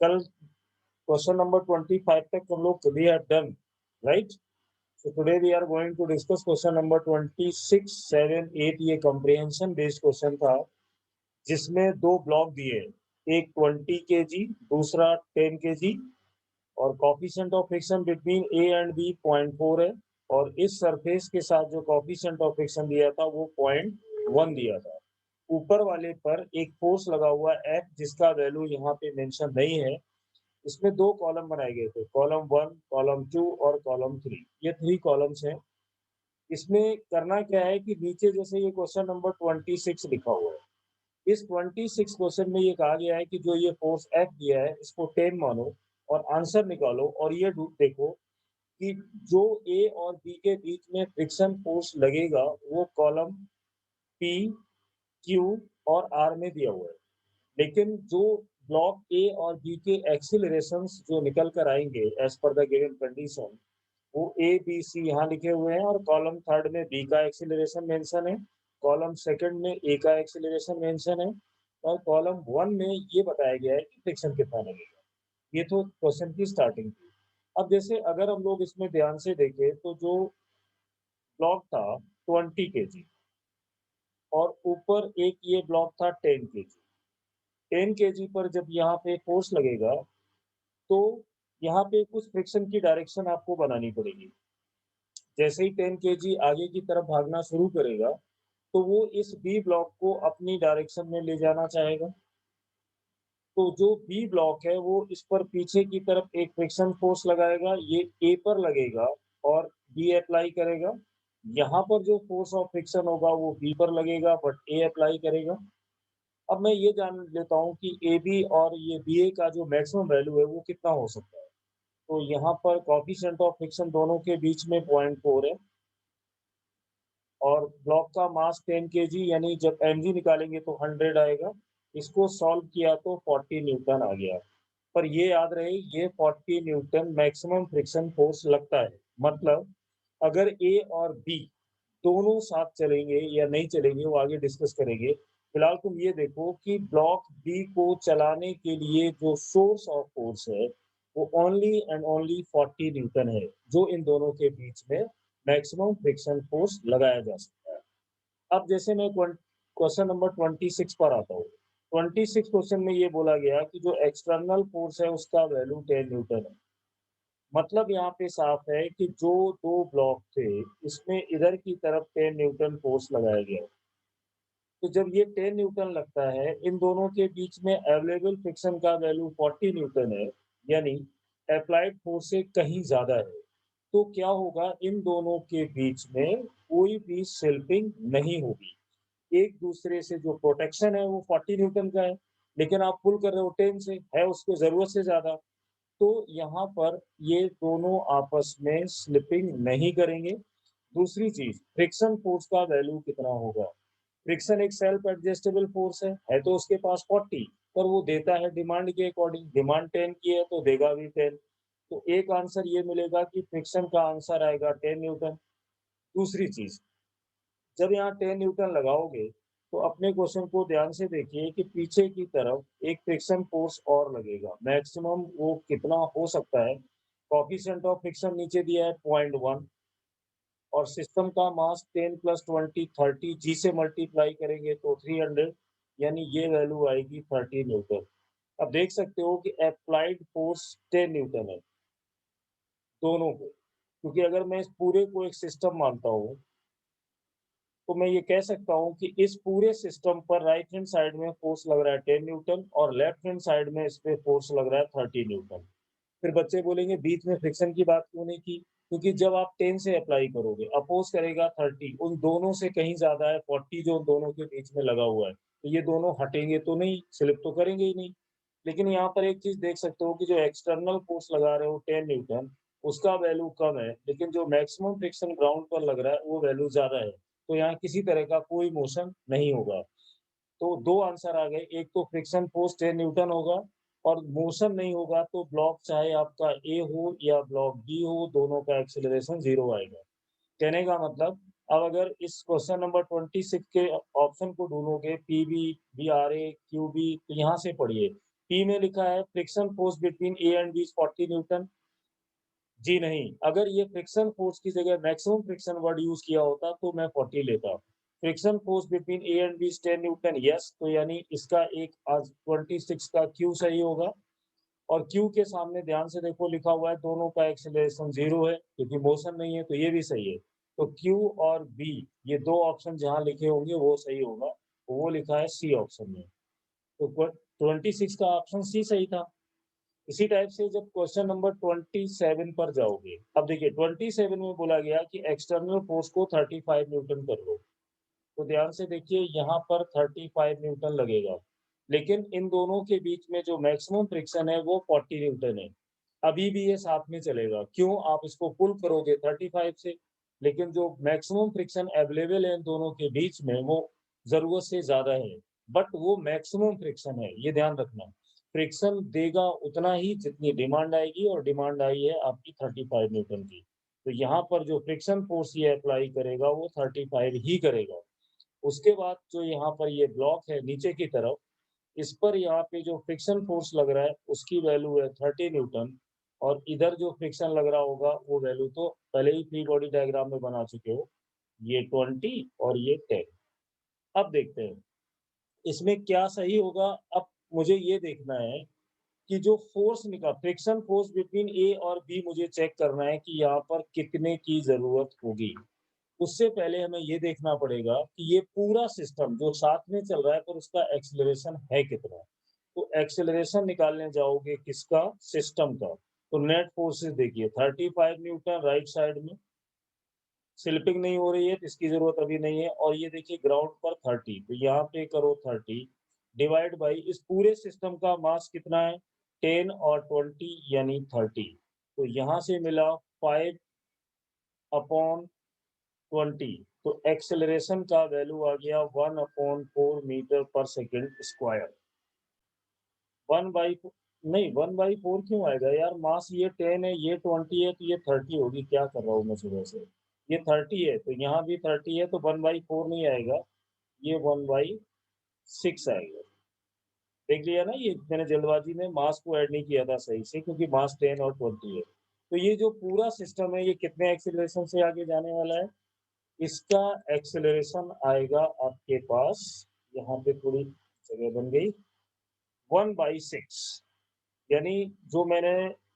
कल question number 25 तक हम लोग we have done, right? So today we are going to discuss question number 26, 7, 8। ये comprehension based question था जिसमें दो ब्लॉक दिए, एक 20 kg, दूसरा 10 kg, और coefficient of friction between A and B 0.4 है, और इस सरफेस के साथ जो कोफिशिएंट ऑफ फ्रिक्शन दिया था वो 0.1 दिया था। ऊपर वाले पर एक फोर्स लगा हुआ F जिसका वैल्यू यहाँ पे मेंशन नहीं है। इसमें दो कॉलम बनाए गए थे, कॉलम 1, कॉलम 2 और कॉलम 3। ये 3 कॉलम्स हैं। इसमें करना क्या है कि नीचे जैसे ये क्वेश्चन नंबर 26 लिखा हुआ है, इस 26 क्वेश्चन में ये कहा गया है कि जो ये फोर्स F दिया है इसको 10 मानो और आंसर निकालो, और ये देखो कि जो ए और बी के बीच में फ्रिक्शन फोर्स लगेगा वो कॉलम पी, क्यू और आर में दिया हुआ है। लेकिन जो ब्लॉक ए और बी के एक्सीलरेशंस जो निकल कर आएंगे as per the given condition, वो ए बी सी यहाँ लिखे हुए हैं, और कॉलम थर्ड में बी का एक्सीलरेशन मेंशन है, कॉलम सेकंड में ए का एक्सीलरेशन मेंशन है, और कॉलम 1 में ये बताया गया है कि फ्रिक्शन कितना लगेगा। ये तो क्वेश्चन की स्टार्टिंग थी। अब जैसे अगर हम लोग इसमें ध्यान से देखें तो जो ब्लॉक था 20 kg और ऊपर एक ये ब्लॉक था 10 kg। 10 kg पर जब यहाँ पे फोर्स लगेगा तो यहाँ पे कुछ फ्रिक्शन की डायरेक्शन आपको बनानी पड़ेगी। जैसे ही 10 kg आगे की तरफ भागना शुरू करेगा तो वो इस बी ब्लॉक को अपनी डायरेक्शन में ले जाना चाहेगा। तो जो बी ब्लॉक है वो इस पर पीछे की तरफ एक फ्रिक्शन फोर्स लगाएगा, ये ए पर लगेगा और बी अप्लाई करेगा। यहाँ पर जो फोर्स ऑफ फ्रिक्शन होगा वो बी पर लगेगा बट ए अप्लाई करेगा। अब मैं ये जान लेता हूँ कि ए बी और ये बी ए का जो मैक्सिमम वैल्यू है वो कितना हो सकता है। तो यहाँ पर कोफिशिएंट ऑफ फ्रिक्शन दोनों के बीच में 0.4 है, और ब्लॉक का मास 10 kg, यानी जब mg निकालेंगे तो 100 आएगा। इसको सॉल्व किया तो 40 न्यूटन आ गया। पर ये याद रहे, ये 40 न्यूटन मैक्सिमम फ्रिक्शन फोर्स लगता है। मतलब अगर ए और बी दोनों साथ चलेंगे या नहीं चलेंगे वो आगे डिस्कस करेंगे। फिलहाल तुम ये देखो कि ब्लॉक बी को चलाने के लिए जो सोर्स ऑफ फोर्स है वो ओनली एंड ओनली 40 न्यूटन है, जो इन दोनों के बीच में मैक्सिमम फ्रिक्शन फोर्स लगाया जा सकता है। अब जैसे मैं क्वेश्चन नंबर 26 पर आता हूँ। 26 क्वेश्चन में ये बोला गया कि जो एक्सटर्नल फोर्स है उसका वैल्यू 10 न्यूटन है। मतलब यहाँ पे साफ है कि जो दो ब्लॉक थे इसमें इधर की तरफ 10 न्यूटन फोर्स लगाया गया। तो जब ये 10 न्यूटन लगता है, इन दोनों के बीच में अवेलेबल फ्रिक्शन का वैल्यू 40 न्यूटन है, यानी अप्लाइड फोर्स से कहीं ज्यादा है। तो क्या होगा, इन दोनों के बीच में कोई भी स्लिपिंग नहीं होगी। एक दूसरे से जो प्रोटेक्शन है वो 40 न्यूटन का है, लेकिन आप पुल कर रहे हो 10 से, है उसको जरूरत से ज्यादा। तो यहाँ पर ये दोनों आपस में स्लिपिंग नहीं करेंगे। दूसरी चीज, फ्रिक्शन फोर्स का वैल्यू कितना होगा। फ्रिक्शन एक सेल्फ एडजस्टेबल फोर्स है तो उसके पास 40, पर वो देता है डिमांड के अकॉर्डिंग। डिमांड 10 की है तो देगा भी 10। तो एक आंसर ये मिलेगा कि फ्रिक्शन का आंसर आएगा 10 न्यूटन। दूसरी चीज, जब यहाँ 10 न्यूटन लगाओगे तो अपने क्वेश्चन को ध्यान से देखिए कि पीछे की तरफ एक फ्रिक्शन फोर्स और लगेगा। मैक्सिमम वो कितना हो सकता है। कोफिशिएंट ऑफ फ्रिक्शन नीचे दिया है 0.1, और सिस्टम का मास 10 + 20 30, जी से मल्टीप्लाई करेंगे तो 300, यानी ये वैल्यू आएगी 30 न्यूटन। अब देख सकते हो कि अप्लाइड फोर्स 10 न्यूटन है दोनों को, क्योंकि अगर मैं इस पूरे को एक सिस्टम मानता हूँ तो मैं ये कह सकता हूँ कि इस पूरे सिस्टम पर राइट हैंड साइड में फोर्स लग रहा है 10 न्यूटन और लेफ्ट हैंड साइड में इस पे फोर्स लग रहा है 30 न्यूटन। फिर बच्चे बोलेंगे बीच में फ्रिक्शन की बात क्यों नहीं की, क्योंकि जब आप 10 से अप्लाई करोगे अपोज करेगा 30, उन दोनों से कहीं ज्यादा है 40 जो उन दोनों के बीच में लगा हुआ है, तो ये दोनों हटेंगे तो नहीं, स्लिप तो करेंगे ही नहीं। लेकिन यहाँ पर एक चीज देख सकते हो कि जो एक्सटर्नल फोर्स लगा रहे हो 10 न्यूटन, उसका वैल्यू कम है, लेकिन जो मैक्सिमम फ्रिक्शन ग्राउंड पर लग रहा है वो वैल्यू ज्यादा है। तो यहाँ किसी तरह का कोई मोशन नहीं होगा। तो दो आंसर आ गए, एक तो फ्रिक्शन फोर्स 10 न्यूटन होगा और मोशन नहीं होगा, तो ब्लॉक चाहे आपका ए हो या ब्लॉक बी हो दोनों का एक्सेलरेशन 0 आएगा। कहने का मतलब, अब अगर इस क्वेश्चन नंबर 26 के ऑप्शन को ढूंढोगे P B, B R A, Q B, तो यहाँ से पढ़िए पी में लिखा है friction force between A and B 40 newton. जी नहीं, अगर ये फ्रिक्शन फोर्स की जगह मैक्सिमम फ्रिक्शन वर्ड यूज किया होता तो मैं 40 लेता। Friction force between A and B 10 newton, yes, तो यानी इसका एक आज 26 का क्यू सही होगा। और क्यू के सामने ध्यान से देखो लिखा हुआ है दोनों का एक्सेलरेशन 0 है क्योंकि मोशन नहीं है, तो ये भी सही है। तो क्यू और बी ये दो ऑप्शन जहां लिखे होंगे वो सही होगा, तो वो लिखा है सी ऑप्शन में। तो 26 का ऑप्शन सी सही था। इसी टाइप से जब क्वेश्चन नंबर 27 पर जाओगे, अब देखिए 27 में बोला गया कि एक्सटर्नल फोर्स को 35 न्यूटन कर लो। तो ध्यान से देखिए यहाँ पर 35 न्यूटन लगेगा, लेकिन इन दोनों के बीच में जो मैक्सिमम फ्रिक्शन है वो 40 न्यूटन है। अभी भी ये साथ में चलेगा, क्यों? आप इसको पुल करोगे 35 से, लेकिन जो मैक्सिमम फ्रिक्शन अवेलेबल है इन दोनों के बीच में वो जरूरत से ज्यादा है, बट वो मैक्सिमम फ्रिक्शन है, ये ध्यान रखना। फ्रिक्शन देगा उतना ही जितनी डिमांड आएगी, और डिमांड आई है आपकी 35 न्यूटन की। तो यहाँ पर जो फ्रिक्शन फोर्स ये अप्लाई करेगा वो 35 ही करेगा। उसके बाद जो यहाँ पर ये ब्लॉक है नीचे की तरफ, इस पर यहाँ पे जो फ्रिक्शन फोर्स लग रहा है उसकी वैल्यू है 30 न्यूटन, और इधर जो फ्रिक्शन लग रहा होगा वो वैल्यू तो पहले ही फ्री बॉडी डायग्राम में बना चुके हो, ये 20 और ये 10। अब देखते हैं इसमें क्या सही होगा। अब मुझे ये देखना है कि जो फोर्स निकला, फ्रिक्शन फोर्स बिटवीन ए और बी, मुझे चेक करना है कि यहाँ पर कितने की जरूरत होगी। उससे पहले हमें ये देखना पड़ेगा कि ये पूरा सिस्टम जो साथ में चल रहा है पर उसका एक्सेलरेशन है कितना। तो एक्सेलरेशन निकालने जाओगे किसका? सिस्टम का। तो नेट फोर्सेस देखिए 35 न्यूटन राइट साइड में, स्लिपिंग नहीं हो रही है तो इसकी जरूरत अभी नहीं है। और ये देखिए ग्राउंड पर 30, तो यहाँ पे करो 30 डिवाइड बाई इस पूरे सिस्टम का मास कितना है 10 और 20 यानी 30। तो यहाँ से मिला 5 अपॉन 20, तो एक्सेलरेशन का वैल्यू आ गया 1/4 मीटर पर सेकेंड स्क्वायर। 1/4 नहीं, 1/4 क्यों आएगा यार? मास ये 10 है, ये 20 है, तो ये 30 होगी। क्या कर रहा हूँ मैं सुबह से? ये 30 है तो यहाँ भी 30 है, तो 1/4 नहीं आएगा, ये 1/6 आएगा। देख लिया ना, ये मैंने जल्दबाजी में मास को ऐड नहीं किया था सही से, क्योंकि मास 10 और 20 है। तो ये जो पूरा सिस्टम है ये कितने एक्सेलरेशन से आगे जाने वाला है? इसका एक्सेलरेशन आएगा आपके पास, यहाँ पे थोड़ी जगह बन गई, 1/6। यानी जो मैंने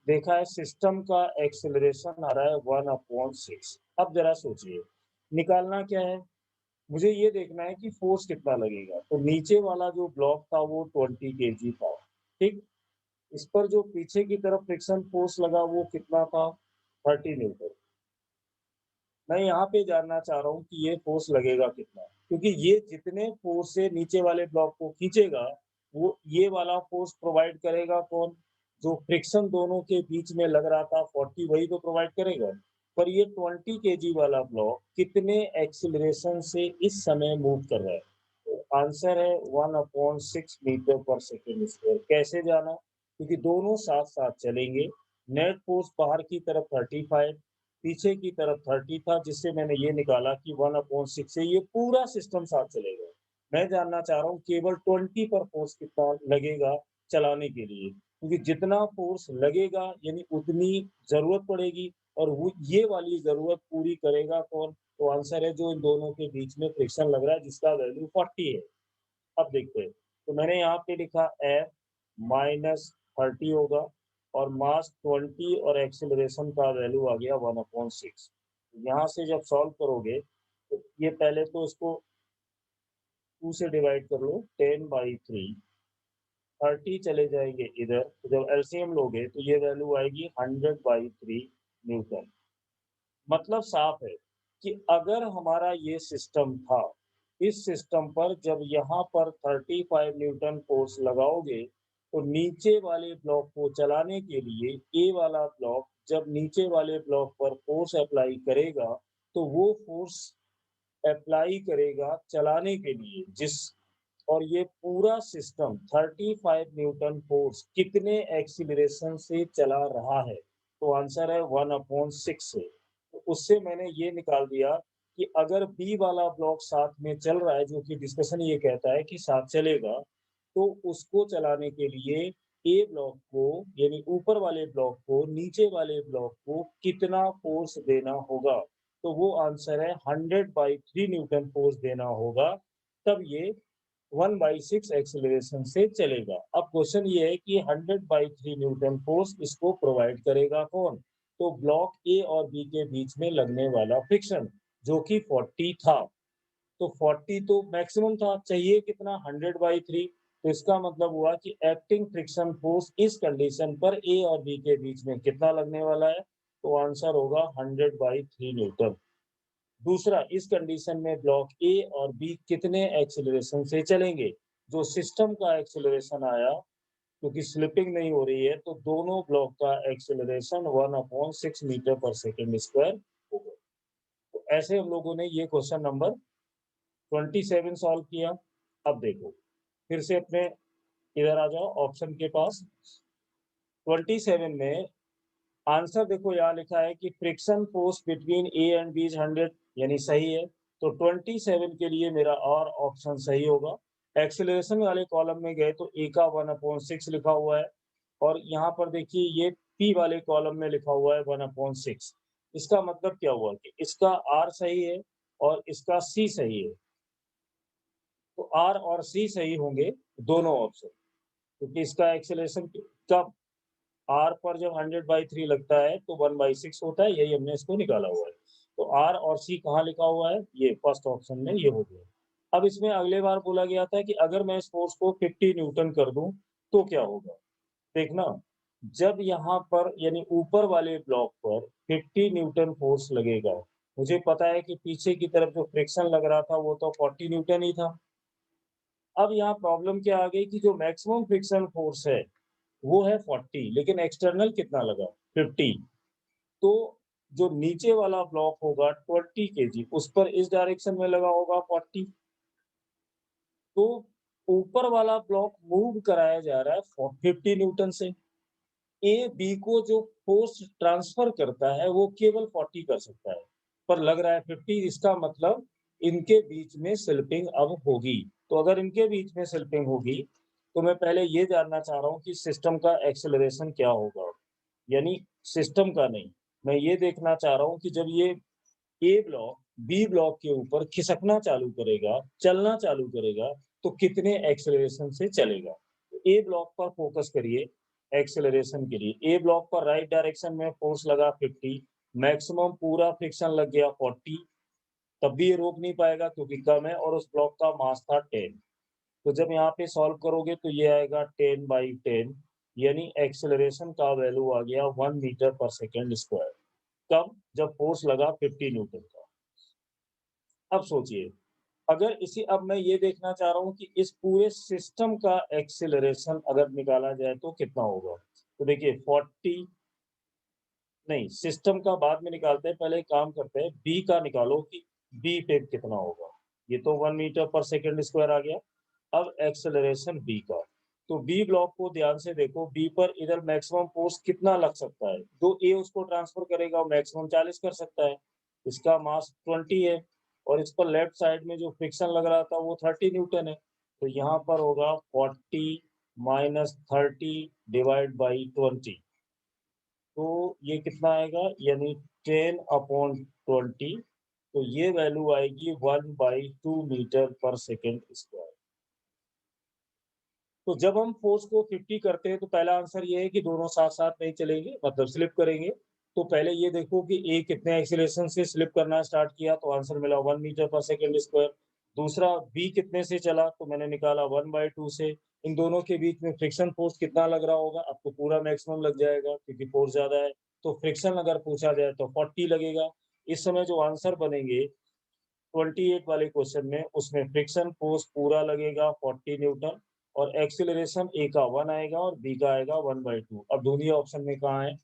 देखा है सिस्टम का एक्सेलरेशन आ रहा है 1/6। अब जरा सोचिए निकालना क्या है। मुझे ये देखना है कि फोर्स कितना लगेगा। तो नीचे वाला जो ब्लॉक था वो 20 kg था, ठीक। इस पर जो पीछे की तरफ फ्रिक्शन फोर्स लगा वो कितना था? 30 न्यूटन। मैं यहाँ पे जानना चाह रहा हूँ कि ये फोर्स लगेगा कितना, क्योंकि ये जितने फोर्स से नीचे वाले ब्लॉक को खींचेगा वो ये वाला फोर्स प्रोवाइड करेगा कौन? जो फ्रिक्शन दोनों के बीच में लग रहा था 40, वही तो प्रोवाइड करेगा। पर ये 20 kg वाला ब्लॉक कितने एक्सिलरेशन से इस समय मूव कर रहा है? तो आंसर है 1/6 मीटर पर सेकेंड स्क्वायर। कैसे जाना? क्योंकि दोनों साथ साथ चलेंगे। नेट फोर्स बाहर की तरफ 35, पीछे की तरफ 30 था, जिससे मैंने ये निकाला कि 1/6 से ये पूरा सिस्टम साथ चलेगा। मैं जानना चाह रहा हूँ केवल 20 पर फोर्स कितना लगेगा चलाने के लिए, क्योंकि जितना फोर्स लगेगा यानी उतनी जरूरत पड़ेगी, और वो ये वाली जरूरत पूरी करेगा कौन? तो आंसर है जो इन दोनों के बीच में फ्रिक्शन लग रहा है जिसका वैल्यू 40 है। अब देखते हैं, तो मैंने यहाँ पे लिखा F -30 होगा, और मास 20 और एक्सेलरेशन का वैल्यू आ गया 1/6। यहाँ से जब सॉल्व करोगे तो ये पहले तो इसको 2 से डिवाइड कर लो, 10/3, 30 चले जाएंगे इधर, तो जब एलसीएम लोगे तो ये वैल्यू आएगी 100/3 न्यूटन। मतलब साफ है कि अगर हमारा ये सिस्टम था, इस सिस्टम पर जब यहाँ पर 35 न्यूटन फोर्स लगाओगे तो नीचे वाले ब्लॉक को चलाने के लिए ए वाला ब्लॉक जब नीचे वाले ब्लॉक पर फोर्स अप्लाई करेगा तो वो फोर्स अप्लाई करेगा चलाने के लिए जिस, और ये पूरा सिस्टम 35 न्यूटन फोर्स कितने एक्सीलरेशन से चला रहा है? तो आंसर है 1/6 से। तो उससे मैंने ये निकाल दिया कि अगर बी वाला ब्लॉक साथ में चल रहा है, जो कि डिस्कशन ये कहता है कि साथ चलेगा, तो उसको चलाने के लिए ए ब्लॉक को यानी ऊपर वाले ब्लॉक को नीचे वाले ब्लॉक को कितना फोर्स देना होगा, तो वो आंसर है 100/3 न्यूटन फोर्स देना होगा, तब ये 1/6 एक्सेलरेशन से चलेगा। अब क्वेश्चन ये है कि 100/3 न्यूटन फोर्स इसको प्रोवाइड करेगा कौन, तो ब्लॉक ए और बी के बीच में लगने वाला फ्रिक्शन जो कि 40 था। तो 40 तो मैक्सिमम था, चाहिए कितना 100/3, तो इसका मतलब हुआ कि एक्टिंग फ्रिक्शन फोर्स इस कंडीशन पर ए और बी के बीच में कितना लगने वाला है, तो आंसर होगा 100/3 न्यूटन। दूसरा, इस कंडीशन में ब्लॉक ए और बी कितने एक्सेलरेशन से चलेंगे, जो सिस्टम का एक्सेलरेशन आया, क्योंकि स्लिपिंग नहीं हो रही है तो दोनों ब्लॉक का एक्सेलरेशन 1/6 मीटर पर सेकेंड स्क्वायर होगा। तो ऐसे हम लोगों ने ये क्वेश्चन नंबर 27 सॉल्व किया। अब देखो, फिर से अपने इधर आ जाओ ऑप्शन के पास। 27 में आंसर देखो, यहाँ लिखा है कि friction force between A and B is 100, यानी सही है। तो 27 के लिए मेरा और ऑप्शन सही होगा। एक्सेलरेशन वाले कॉलम में गए तो ए का 1/6 लिखा हुआ है, और यहाँ पर देखिए ये पी वाले कॉलम में लिखा हुआ है 1/6। इसका मतलब क्या हुआ कि इसका आर सही है और इसका सी सही है। तो आर और सी सही होंगे दोनों ऑप्शन, क्योंकि इसका एक्सेलरेशन कब आर पर जब 100/3 लगता है तो 1/6 होता है, यही हमने इसको निकाला हुआ है। तो आर और सी कहाँ लिखा हुआ है, ये फर्स्ट ऑप्शन में ये हो गया। अब इसमें अगले बार बोला गया था कि अगर मैं इस फोर्स को 50 न्यूटन कर दूं तो क्या होगा। देखना, जब यहाँ पर यानी ऊपर वाले ब्लॉक पर 50 न्यूटन फोर्स लगेगा, मुझे पता है कि पीछे की तरफ जो फ्रिक्शन लग रहा था वो तो 40 न्यूटन ही था। अब यहाँ प्रॉब्लम क्या आ गई कि जो मैक्सिमम फ्रिक्शन फोर्स है वो है 40, लेकिन एक्सटर्नल कितना लगा 50। तो जो नीचे वाला ब्लॉक होगा 20 kg, उस पर इस डायरेक्शन में लगा होगा 40। तो ऊपर वाला ब्लॉक मूव कराया जा रहा है 50 न्यूटन से। ए बी को जो फोर्स ट्रांसफर करता है वो केवल 40 कर सकता है, पर लग रहा है 50। इसका मतलब इनके बीच में स्लिपिंग अब होगी। तो अगर इनके बीच में स्लिपिंग होगी तो मैं पहले ये जानना चाह रहा हूँ कि सिस्टम का एक्सेलरेशन क्या होगा, यानी सिस्टम का नहीं, मैं ये देखना चाह रहा हूँ कि जब ये ए ब्लॉक बी ब्लॉक के ऊपर खिसकना चालू करेगा, चलना चालू करेगा, तो कितने एक्सेलरेशन से चलेगा। ए ब्लॉक पर फोकस करिए एक्सेलरेशन के लिए। ए ब्लॉक पर राइट डायरेक्शन में फोर्स लगा 50, मैक्सिमम पूरा फ्रिक्शन लग गया 40, तब भी ये रोक नहीं पाएगा क्योंकि कम है और उस ब्लॉक का मास था 10। तो जब यहाँ पे सॉल्व करोगे तो ये आएगा 10/10, यानी एक्सेलरेशन का वैल्यू आ गया 1 मीटर पर सेकेंड स्क्वायर। कब, जब फोर्स लगा 50 न्यूटन का। अब सोचिए, अगर इसी अब मैं ये देखना चाह रहा हूँ कि इस पूरे सिस्टम का एक्सेलरेशन अगर निकाला जाए तो कितना होगा। तो देखिए 40, नहीं सिस्टम का बाद में निकालते हैं, पहले एक काम करते हैं, बी का निकालो कि बी पे कितना होगा। ये तो 1 मीटर पर सेकेंड स्क्वायर आ गया। अब एक्सेलरेशन बी का, तो बी ब्लॉक को ध्यान से देखो, बी पर इधर मैक्सिमम फोर्स कितना लग सकता है, जो ए उसको ट्रांसफर करेगा मैक्सिमम 40 कर सकता है, इसका मास 20 है, और इस पर लेफ्ट साइड में जो फ्रिक्शन लग रहा था वो 30 न्यूटन है। तो यहाँ पर होगा 40 माइनस 30 डिवाइड बाई 20, तो ये कितना आएगा, यानी 10/20। तो ये वैल्यू आएगी 1/2 मीटर पर सेकेंड स्क्वायर। तो जब हम फोर्स को 50 करते हैं तो पहला आंसर ये है कि दोनों साथ साथ नहीं चलेंगे, मतलब स्लिप करेंगे। तो पहले ये देखो कि ए कितने एक्सीलरेशन से स्लिप करना स्टार्ट किया, तो आंसर मिला 1 मीटर पर सेकेंड स्क्वायर। दूसरा, बी कितने से चला, तो मैंने निकाला 1/2 से। इन दोनों के बीच में फ्रिक्शन फोर्स कितना लग रहा होगा, आपको पूरा मैक्सिमम लग जाएगा क्योंकि फोर्स ज्यादा है। तो फ्रिक्शन अगर पूछा जाए तो 40 लगेगा। इस समय जो आंसर बनेंगे 28 वाले क्वेश्चन में, उसमें फ्रिक्शन फोर्स पूरा लगेगा 40 न्यूटन, और एक्सीलरेशन ए का 1 आएगा और बी का आएगा 1/2। अब दोनों ऑप्शन में कहाँ है,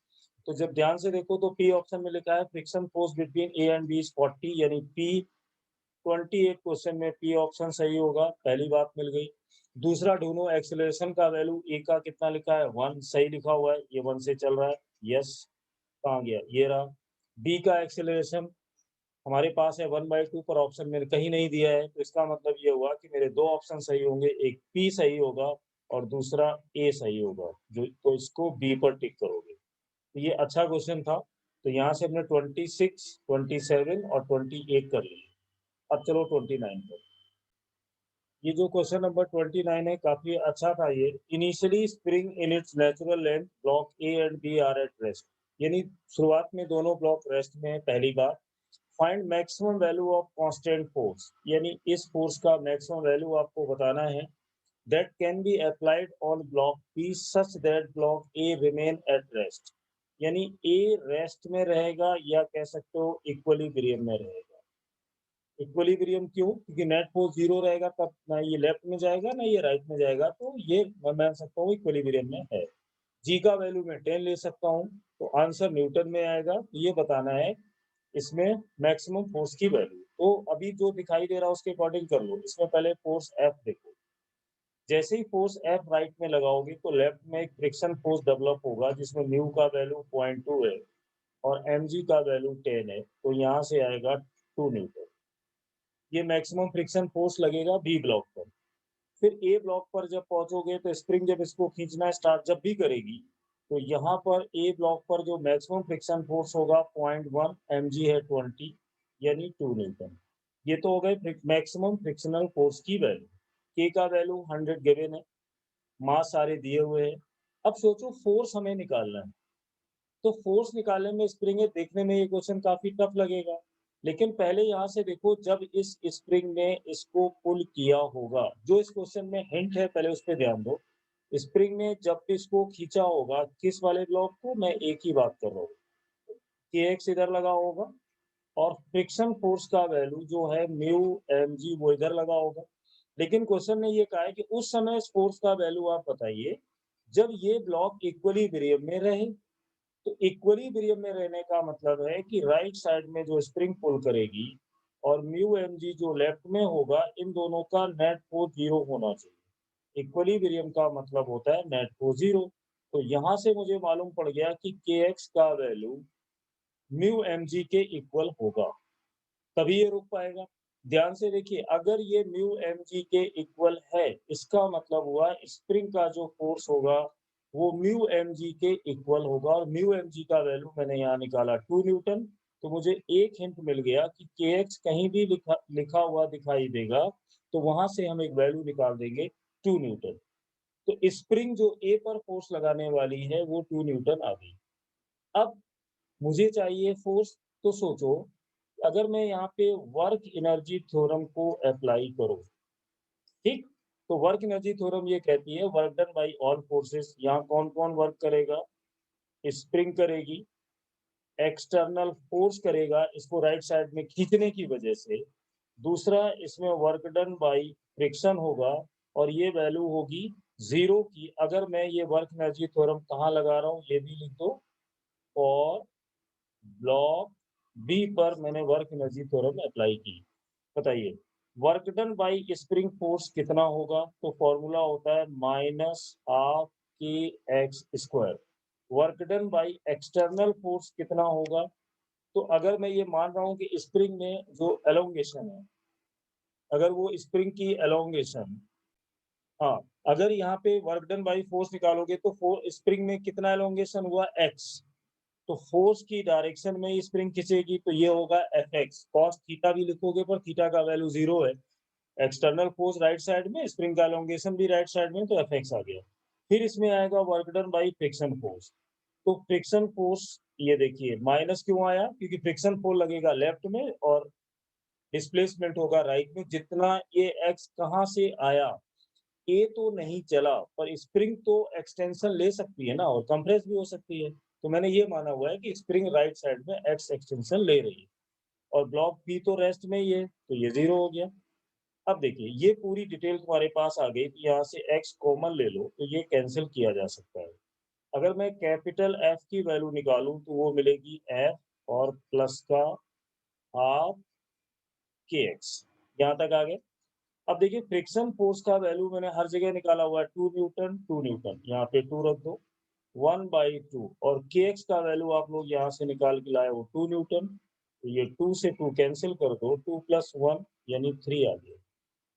तो जब ध्यान से देखो तो पी ऑप्शन में लिखा है friction force between A and B is 40, यानी पी 28 क्वेश्चन में पी ऑप्शन सही होगा, पहली बात मिल गई। दूसरा ढूंढो एक्सीलरेशन का वैल्यू, ए का कितना लिखा है 1, सही लिखा हुआ है, ये 1 से चल रहा है, यस। कहाँ गया, ये रहा। बी का एक्सीलरेशन हमारे पास है 1/2, पर ऑप्शन में कहीं नहीं दिया है, तो इसका मतलब ये हुआ कि मेरे दो ऑप्शन सही होंगे, एक पी सही होगा और दूसरा ए सही होगा, जो तो इसको बी पर टिक करोगे। तो ये अच्छा क्वेश्चन था। तो यहाँ से हमने 26, 27 और 28 कर लिया। अब चलो 29 पर। ये जो क्वेश्चन नंबर 29 है काफी अच्छा था ये। Initially spring in its natural length block A and B are at rest, यानी शुरुआत में दोनों ब्लॉक रेस्ट में है। पहली बार find maximum value of constant force, यानी इस फोर्स का मैक्सिमम वैल्यू आपको बताना है that can be applied on block B such that block A remain at rest, यानी A रेस्ट में रहेगा या कह सकते हो इक्विलिब्रियम में रहेगा। इक्विलिब्रियम क्यों? क्योंकि नेट फोर्स जीरो रहेगा, तब ना ये लेफ्ट में जाएगा ना ये राइट में जाएगा, तो ये मैं मान सकता हूँ इक्विलिब्रियम में है। जी का वैल्यू मैं 10 ले सकता हूँ, तो आंसर न्यूटन में आएगा। तो ये बताना है इसमें मैक्सिमम फोर्स की वैल्यू। तो अभी जो दिखाई दे रहा है उसके अकॉर्डिंग कर लो। इसमें पहले फोर्स एफ देखो, जैसे ही फोर्स एफ राइट में लगाओगे तो लेफ्ट में एक फ्रिक्शन फोर्स डेवलप होगा जिसमें न्यू का वैल्यू 0.2 है और mg का वैल्यू 10 है, तो यहाँ से आएगा 2 न्यूटन। ये मैक्सिमम फ्रिक्शन फोर्स लगेगा बी ब्लॉक पर। फिर ए ब्लॉक पर जब पहुंचोगे तो स्प्रिंग जब इसको खींचना स्टार्ट जब भी करेगी, तो यहाँ पर ए ब्लॉक पर जो मैक्सिमम फ्रिक्शन फोर्स होगा 0.1, mg है 20, यानी 2 न्यूटन। ये तो हो गए मैक्सिमम फ्रिक्शनल फोर्स की वैल्यू। के का वैल्यू 100 गिवन है, मास सारे दिए हुए हैं। अब सोचो फोर्स हमें निकालना है, तो फोर्स निकालने में स्प्रिंग देखने में ये क्वेश्चन काफी टफ लगेगा। लेकिन पहले यहाँ से देखो, जब इस स्प्रिंग ने इसको पुल किया होगा, जो इस क्वेश्चन में हिंट है पहले उस पर ध्यान दो। स्प्रिंग ने जब इसको खींचा होगा किस वाले ब्लॉक को, मैं एक ही बात कर रहा हूँ, के एक्स इधर लगा होगा और फ्रिक्शन फोर्स का वैल्यू जो है म्यू एम जी वो इधर लगा होगा। लेकिन क्वेश्चन ने ये कहा है कि उस समय इस फोर्स का वैल्यू आप बताइए जब ये ब्लॉक इक्विलिब्रियम में रहे। तो इक्विलिब्रियम में रहने का मतलब है कि राइट साइड में जो स्प्रिंग पुल करेगी और म्यू एम जी जो लेफ्ट में होगा, इन दोनों का नेट फोर्स जीरो होना चाहिए। इक्विलिब्रियम का मतलब होता है नेट फोर्स जीरो। तो यहाँ से मुझे मालूम पड़ गया कि के एक्स का वैल्यू म्यू एम जी के इक्वल होगा, तभी ये रुक पाएगा। ध्यान से देखिए, अगर ये म्यू एम जी के इक्वल है, इसका मतलब हुआ स्प्रिंग का जो फोर्स होगा वो म्यू एम जी के इक्वल होगा। और म्यू एम जी का वैल्यू मैंने यहाँ निकाला 2 न्यूटन। तो मुझे एक हिंट मिल गया कि के एक्स कहीं भी लिखा हुआ दिखाई देगा तो वहां से हम एक वैल्यू निकाल देंगे 2 न्यूटन। तो स्प्रिंग जो ए पर फोर्स लगाने वाली है वो 2 न्यूटन आ गई। अब मुझे चाहिए फोर्स। तो सोचो, अगर मैं यहाँ पे वर्क एनर्जी थ्योरम को अप्लाई करूँ, ठीक, तो वर्क एनर्जी थ्योरम ये कहती है work done by all forces. यहाँ कौन कौन वर्क करेगा? स्प्रिंग करेगी, एक्सटर्नल फोर्स करेगा इसको राइट साइड में खींचने की वजह से, दूसरा इसमें वर्क डन बाय फ्रिक्शन होगा और ये वैल्यू होगी जीरो की। अगर मैं ये वर्क एनर्जी थ्योरम कहाँ लगा रहा हूँ ये भी लिख दो, और ब्लॉक बी पर मैंने वर्क एनर्जी थ्योरम अप्लाई की। बताइए work done by spring force कितना होगा? तो फॉर्मूला होता है माइनस हाफ के x square. Work done by external force कितना होगा? तो अगर मैं ये मान रहा हूँ कि स्प्रिंग में जो एलोंगेशन है, अगर वो स्प्रिंग की एलोंगेशन, हाँ, अगर यहाँ पे वर्क डन बाई फोर्स निकालोगे तो स्प्रिंग में कितना एलोंगेशन हुआ? एक्स। तो फोर्स की डायरेक्शन में स्प्रिंग खींचेगी तो ये होगा एफ एक्स। कॉस थीटा भी लिखोगे पर थीटा का वैल्यू जीरो है। एक्सटर्नल फोर्स राइट साइड में, स्प्रिंग का एलोंगेशन भी राइट साइड में, तो एफ एक्स आ गया। फिर इसमें आएगा work done by friction force. तो फ्रिक्शन फोर्स ये देखिए माइनस क्यों आया? क्योंकि फ्रिक्शन फोर्स लगेगा लेफ्ट में और डिस्प्लेसमेंट होगा राइट में। जितना ये एक्स कहाँ से आया, ए तो नहीं चला पर स्प्रिंग तो एक्सटेंशन ले सकती है ना, और कंप्रेस भी हो सकती है। तो मैंने ये माना हुआ है कि स्प्रिंग राइट साइड में एक्स एक्सटेंशन ले रही है और ब्लॉक बी तो रेस्ट में ही है, तो ये जीरो हो गया। अब देखिए ये पूरी डिटेल तुम्हारे पास आ गई। तो यहाँ से एक्स कॉमन ले लो तो ये कैंसिल किया जा सकता है। अगर मैं कैपिटल एफ की वैल्यू निकालूं तो वो मिलेगी एफ और प्लस का हाफ के एक्स। यहाँ तक आ गए। अब देखिए फ्रिक्शन फोर्स का वैल्यू मैंने हर जगह निकाला हुआ है 2 न्यूटन। 2 न्यूटन यहाँ पे 2 रख दो, 1/2। और के एक्स का वैल्यू आप लोग यहाँ से निकाल के लाए हो 2 न्यूटन। तो ये 2 से 2 कैंसिल कर दो, 2 + 1 यानी 3 आ गया।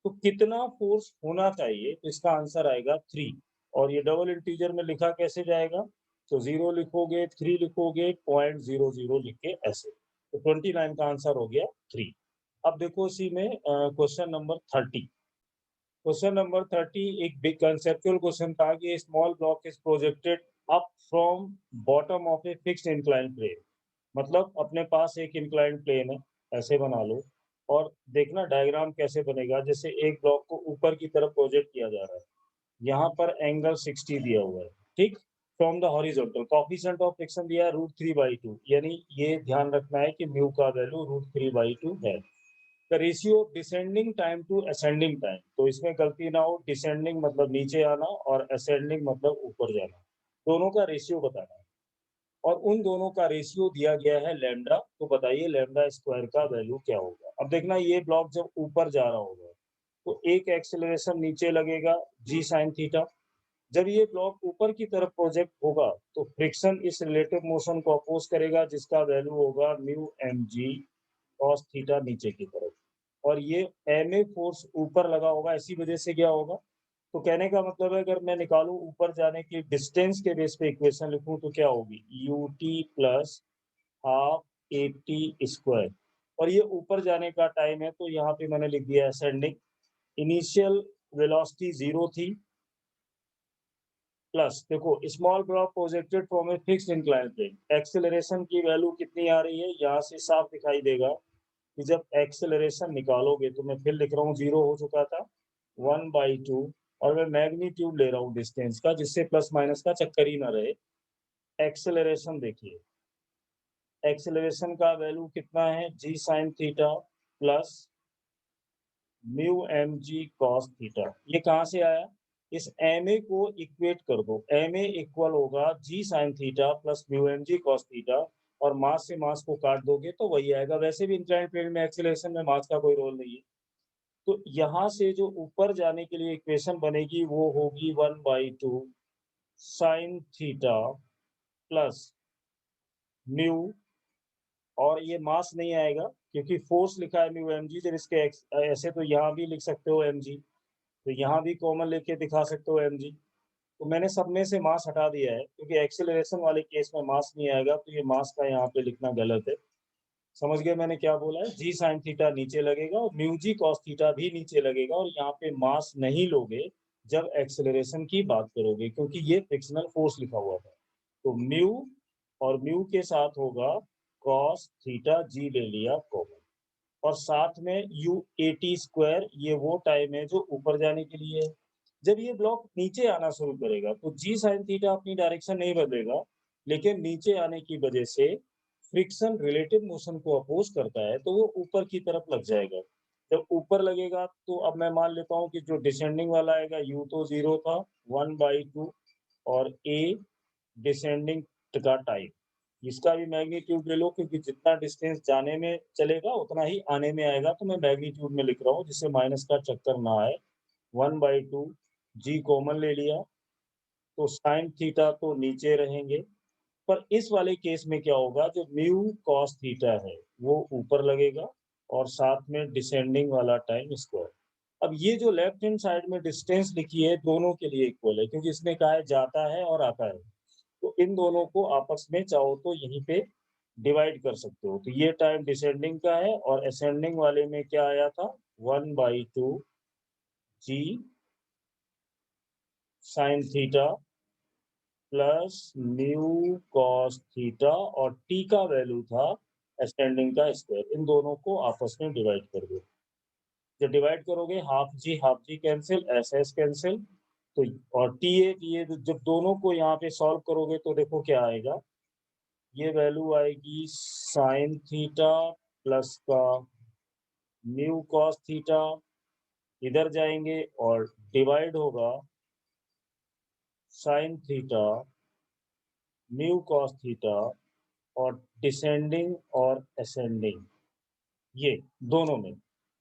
तो कितना फोर्स होना चाहिए, तो इसका आंसर आएगा 3। और ये डबल इंटीजर में लिखा कैसे जाएगा, तो 0 लिखोगे, 3 लिखोगे, 0.00 लिख के ऐसे, तो 29 का आंसर हो गया 3। अब देखो इसी में क्वेश्चन नंबर 30। क्वेश्चन नंबर 30 एक बिग कंसेप्चुअल क्वेश्चन था कि small block is projected up from bottom of a fixed incline plane. मतलब अपने पास एक इंक्लाइन प्लेन है, ऐसे बना लो, और देखना डायग्राम कैसे बनेगा। जैसे एक ब्लॉक को ऊपर की तरफ प्रोजेक्ट किया जा रहा है, यहाँ पर एंगल 60 दिया हुआ है, ठीक। From the horizontal coefficient of friction दिया है √3/2, यानी ये ध्यान रखना है कि म्यू का वैल्यू √3/2 है। The ratio of descending time to ascending time, तो इसमें गलती ना हो, डिसेंडिंग मतलब नीचे आना और असेंडिंग मतलब ऊपर जाना, दोनों का रेशियो बताना है। और उन दोनों का रेशियो दिया गया है लैम्डा, तो बताइए लैम्डा स्क्वायर का वैल्यू क्या होगा। अब देखना ये ब्लॉक जब ऊपर जा रहा होगा तो एक एक्सेलरेशन नीचे लगेगा g sin थीटा। जब ये ब्लॉक ऊपर की तरफ प्रोजेक्ट होगा तो फ्रिक्शन इस रिलेटिव मोशन को अपोज करेगा, जिसका वैल्यू होगा म्यू mg cos थीटा नीचे की तरफ। और ये ma फोर्स ऊपर लगा होगा, इसी वजह से क्या होगा, तो कहने का मतलब है अगर मैं निकालूं ऊपर जाने की डिस्टेंस के बेस पे इक्वेशन लिखूं तो क्या होगी, ut plus half at square. और ये ऊपर जाने का टाइम है, तो यहाँ पे मैंने लिख दिया असेंडिंग। इनिशियल वेलोसिटी 0 थी, प्लस देखो small block projected from a fixed incline plane, acceleration की वैल्यू कितनी आ रही है, यहाँ से साफ दिखाई देगा कि जब एक्सेलरेशन निकालोगे, तो मैं फिर लिख रहा हूँ, 0 हो चुका था, 1/2, और मैं मैग्नीट्यूड ले रहा हूँ डिस्टेंस का, जिससे प्लस माइनस का चक्कर ही ना रहे। एक्सेलरेशन देखिए, एक्सेलरेशन का वैल्यू कितना है, g sin theta plus mu mg cos theta. ये कहाँ से आया, इस ma को इक्वेट कर दो, ma इक्वल होगा g sin theta plus mu mg cos theta, और मास से मास को काट दोगे तो वही आएगा। वैसे भी इंक्लाइंड प्लेन में एक्सेलरेशन में मास का कोई रोल नहीं है। तो यहाँ से जो ऊपर जाने के लिए इक्वेशन बनेगी वो होगी 1/2 sin थीटा प्लस म्यू, और ये मास नहीं आएगा क्योंकि फोर्स लिखा है म्यू mg, जब इसके ऐसे तो यहाँ भी लिख सकते हो mg, तो यहाँ भी कॉमन लेके दिखा सकते हो mg। तो मैंने सब में से मास हटा दिया है क्योंकि एक्सेलरेशन वाले केस में मास नहीं आएगा, तो ये मास का यहाँ पे लिखना गलत है। समझ गए मैंने क्या बोला है, जी साइन थीटा नीचे लगेगा और म्यू जी कॉस थीटा भी नीचे लगेगा, और यहाँ पे मास नहीं लोगे जब एक्सेलरेशन की बात करोगे, क्योंकि ये फ्रिक्शनल फोर्स लिखा हुआ था। तो म्यू और म्यू के साथ होगा कॉस थीटा, जी ले लिया कॉमन, और साथ में यू एटी स्क्वायर, ये वो टाइम है जो ऊपर जाने के लिए है। जब ये ब्लॉक नीचे आना शुरू करेगा तो जी साइन थीटा अपनी डायरेक्शन नहीं बदलेगा, लेकिन नीचे आने की वजह से फ्रिक्शन रिलेटिव मोशन को अपोज करता है, तो वो ऊपर की तरफ लग जाएगा। जब ऊपर लगेगा तो अब मैं मान लेता हूँ कि जो डिसेंडिंग वाला आएगा, यू तो 0 था, 1/2, और ए डिसेंडिंग का टाइम, इसका भी मैग्नीट्यूड ले लो, क्योंकि जितना डिस्टेंस जाने में चलेगा उतना ही आने में आएगा, तो मैं मैग्नीट्यूड में लिख रहा हूँ जिससे माइनस का चक्कर ना आए। 1/2 जी कॉमन ले लिया, तो साइन थीटा तो नीचे रहेंगे, पर इस वाले केस में क्या होगा, जो म्यू कॉस थीटा है वो ऊपर लगेगा, और साथ में डिसेंडिंग वाला टाइम स्क्वायर। अब ये जो लेफ्ट हैंड साइड में डिस्टेंस लिखी है दोनों के लिए इक्वल है, क्योंकि इसने कहा है जाता है और आता है, तो इन दोनों को आपस में चाहो तो यहीं पे डिवाइड कर सकते हो। तो ये टाइम डिसेंडिंग का है, और असेंडिंग वाले में क्या आया था, 1/2 g sine theta plus mu cos theta, और टी का वैल्यू था असेंडिंग का स्क्वायर। इन दोनों को आपस में डिवाइड कर दो। जब डिवाइड करोगे हाफ जी कैंसिल, एस एस कैंसिल, तो और टी ए जब दोनों को यहाँ पे सॉल्व करोगे तो देखो क्या आएगा, ये वैल्यू आएगी साइन थीटा प्लस का म्यू कॉस थीटा, इधर जाएंगे और डिवाइड होगा sine theta mu cos theta, और डिसेंडिंग और असेंडिंग ये दोनों में।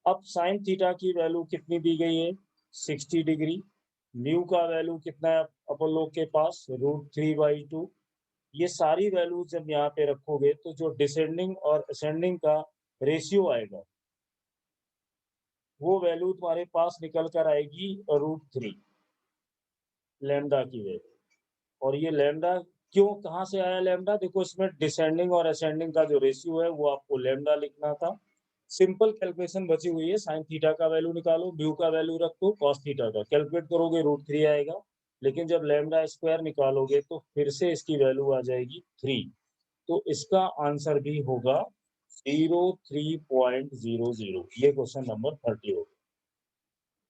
अब साइन थीटा की वैल्यू कितनी दी गई है, 60 डिग्री। म्यू का वैल्यू कितना है अपन लोग के पास, √3/2। ये सारी वैल्यू जब यहाँ पे रखोगे तो जो डिसेंडिंग और असेंडिंग का रेशियो आएगा वो वैल्यू तुम्हारे पास निकल कर आएगी √3 लैम्डा की वैल्यू। और ये लैम्डा क्यों, कहाँ से आया लैम्डा? देखो इसमें डिसेंडिंग और असेंडिंग का जो रेशियो है वो आपको लैम्डा लिखना था। सिंपल कैलकुलेशन बची हुई है, साइन थीटा का वैल्यू निकालो, म्यू का वैल्यू रखो, कॉस थीटा का कैलकुलेट करोगे √3 आएगा। लेकिन जब लैम्डा स्क्वायर निकालोगे तो फिर से इसकी वैल्यू आ जाएगी 3। तो इसका आंसर भी होगा 03.00। ये क्वेश्चन नंबर 30 होगा।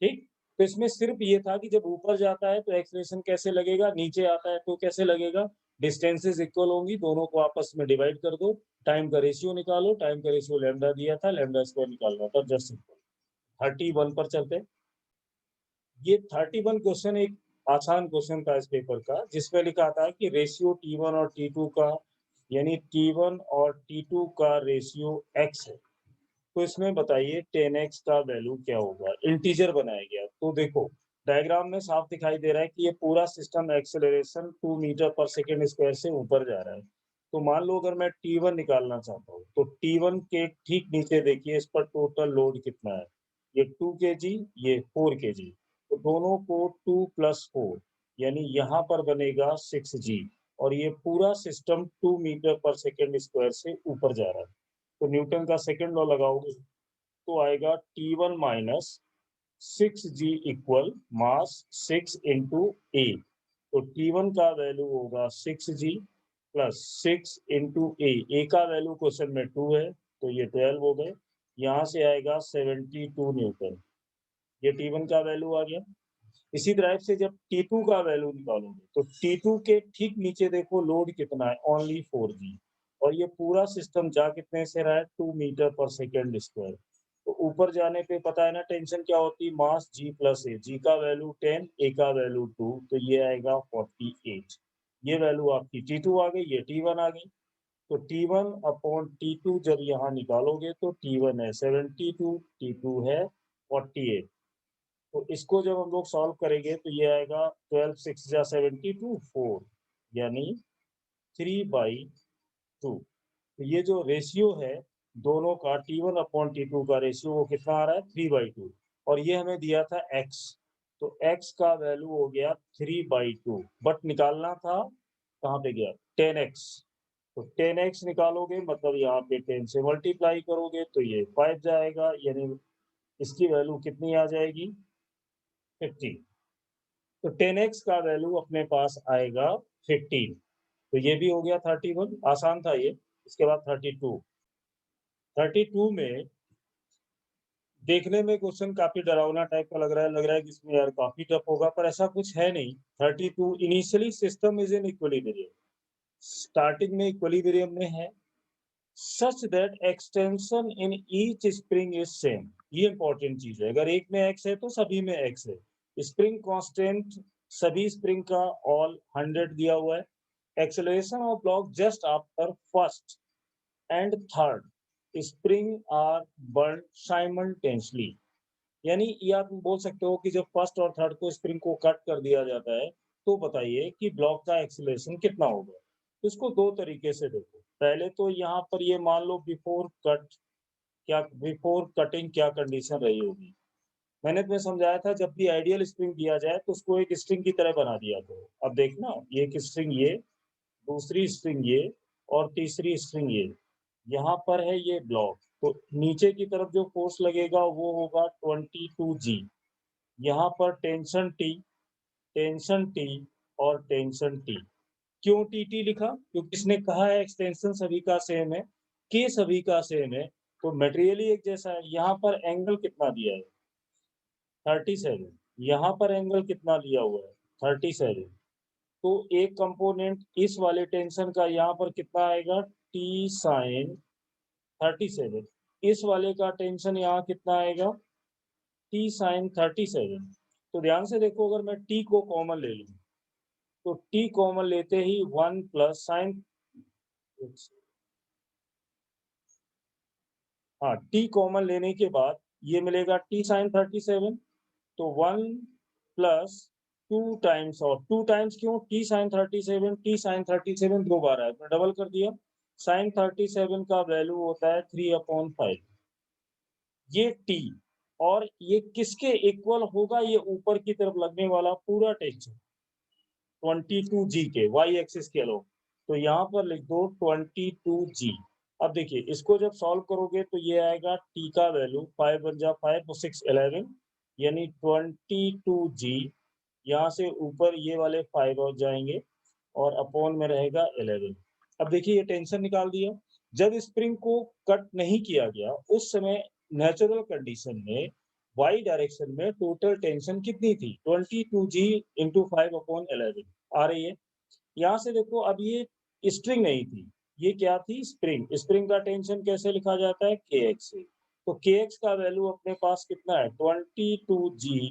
ठीक, तो इसमें सिर्फ ये था कि जब ऊपर जाता है तो एक्सलेशन कैसे लगेगा, नीचे आता है तो कैसे लगेगा। डिस्टेंसेस इक्वल होंगी, दोनों को आपस में डिवाइड कर दो, टाइम का रेशियो निकालो, टाइम का रेशियो लैम्डा दिया था, लैम्डा स्क्वायर निकालना था, जस्ट सिंपल। 31 पर चलते। ये 31 क्वेश्चन एक आसान क्वेश्चन था इस पेपर का, जिसमें लिखा था कि रेशियो T1 और T2 का, यानी T1 और T2 का रेशियो x है। तो इसमें बताइए 10x का वैल्यू क्या होगा। इंटीजर बनाया गया, तो देखो डायग्राम में साफ दिखाई दे रहा है कि ये पूरा सिस्टम एक्सेलरेशन 2 मीटर पर सेकेंड स्क्वायर से ऊपर जा रहा है। तो मान लो अगर मैं T1 निकालना चाहता हूँ तो T1 के ठीक नीचे देखिए इस पर टोटल लोड कितना है। ये 2 kg, ये 4 kg, तो दोनों को 2 + 4 यानी यहाँ पर बनेगा 6g। और ये पूरा सिस्टम 2 मीटर पर सेकेंड स्क्वायर से ऊपर जा रहा है। तो न्यूटन का सेकेंड लॉ लगाओगे तो आएगा T1 minus 6g equal mass 6 into a. तो T1 का वैल्यू होगा 6g प्लस 6 इंटू ए का वैल्यू क्वेश्चन में 2 है तो ये 12 हो गए। यहाँ से आएगा 72 न्यूटन, ये T1 का वैल्यू आ गया। इसी तरह से जब T2 का वैल्यू निकालोगे तो T2 के ठीक नीचे देखो लोड कितना है, ओनली 4g। और ये पूरा सिस्टम जा कितने से रहा है, 2 मीटर पर सेकेंड स्क्वायर। तो ऊपर जाने पे पता है ना टेंशन क्या होती है, मास g प्लस ए, जी का वैल्यू 10, ए का वैल्यू 2, तो ये आएगा 48। ये वैल्यू आपकी T2 आ गई, ये T1 आ गई। तो T1 अपॉन T2 जब यहाँ निकालोगे तो T1 है 72, T2 है 48। तो इसको जब हम लोग सॉल्व करेंगे तो ये आएगा 12 6 जा 72 4 यानी 3/2। तो ये जो रेशियो है दोनों का T1 अपॉन T2 का रेशियो वो कितना आ रहा है 3/2। और ये हमें दिया था x, तो x का वैल्यू हो गया 3/2, बट निकालना था कहाँ पे गया 10x। तो 10x निकालोगे मतलब यहाँ पे 10 से मल्टीप्लाई करोगे तो ये 5 जाएगा, यानी इसकी वैल्यू कितनी आ जाएगी 15। तो 10x का वैल्यू अपने पास आएगा 15। तो ये भी हो गया 31, आसान था ये। इसके बाद 32। 32 में देखने में क्वेश्चन काफी डरावना टाइप का लग रहा है कि इसमें यार काफी टफ होगा, पर ऐसा कुछ है नहीं। 32 initially system is in equilibrium, starting में इक्विलिब्रियम में है, such that extension in each spring is same. ये इंपॉर्टेंट चीज है, अगर एक में x है तो सभी में x है। स्प्रिंग कांस्टेंट सभी स्प्रिंग का ऑल 100 दिया हुआ है। Acceleration of block just after first and third spring are burn simultaneously. यानी ये आप बोल सकते हो कि जब फर्स्ट और थर्ड को स्प्रिंग को कट कर दिया जाता है तो बताइए कि ब्लॉक का एक्सेलरेशन कितना होगा। तो इसको दो तरीके से देखो। पहले तो यहाँ पर ये मान लो बिफोर कट, क्या बिफोर कटिंग क्या कंडीशन रही होगी। मैंने तुम्हें समझाया था जब भी आइडियल स्प्रिंग दिया जाए तो उसको एक स्ट्रिंग की तरह बना दिया करो। अब देखना ये एक स्ट्रिंग, ये दूसरी स्ट्रिंग, ये और तीसरी स्ट्रिंग, ये यहाँ पर है ये ब्लॉक। तो नीचे की तरफ जो फोर्स लगेगा वो होगा 22g। यहाँ पर टेंशन टी और टेंशन टी। क्यों टी लिखा, क्योंकि इसने कहा है एक्सटेंशन सभी का सेम है, के सभी का सेम है, तो मटेरियली एक जैसा है। यहाँ पर एंगल कितना दिया है 37, यहाँ पर एंगल कितना लिया हुआ है 37। तो एक कंपोनेंट इस वाले टेंशन का यहाँ पर कितना आएगा टी साइन 37, इस वाले का टेंशन यहाँ कितना आएगा टी साइन 37। तो ध्यान से देखो, अगर मैं टी को कॉमन ले लूं तो टी कॉमन लेते ही 1 प्लस साइन, हाँ टी कॉमन लेने के बाद ये मिलेगा टी साइन 37। तो 1 प्लस 2 टाइम्स, और 2 टाइम्स क्यों, टी साइन 37 दो बार है तो डबल कर दिया। साइन 37 का वैल्यू होता है 3/5। ये टी और ये किसके इक्वल होगा, ये ऊपर की तरफ लगने वाला पूरा टेंशन 22G के वाई एक्सिस के अलोंग। तो यहाँ पर लिख दो 22G। अब देखिए इसको जब सॉल्व करोगे तो ये आएगा टी का वैल्यू 5 बन जा 5 और 6 11 यानी 22G। यहाँ से ऊपर ये वाले 5 हो जाएंगे और अपॉन में रहेगा 11। अब देखिए ये टेंशन निकाल दिया। जब स्प्रिंग को कट नहीं किया गया उस समय नेचुरल कंडीशन में वाई डायरेक्शन में टोटल टेंशन कितनी थी 22G इंटू 5 अपॉन 11 आ रही है। यहाँ से देखो अब ये स्ट्रिंग नहीं थी, ये क्या थी, स्प्रिंग। स्प्रिंग का टेंशन कैसे लिखा जाता है, के एक्स से। तो के एक्स का वैल्यू अपने पास कितना है 22G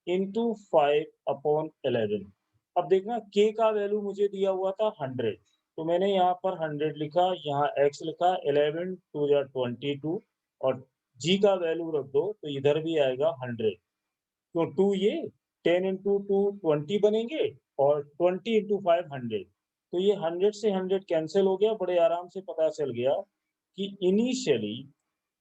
इंटू 5 अपॉन 11। अब देखना के का वैल्यू मुझे दिया हुआ था 100, तो मैंने यहाँ पर 100 लिखा, यहाँ x लिखा, 11 2 जा 22 और g का वैल्यू रख दो तो इधर भी आएगा 100। तो 2 ये 10 इंटू 2 20 बनेंगे और 20 इंटू 5 100। तो ये 100 से 100 कैंसिल हो गया। बड़े आराम से पता चल गया कि इनिशियली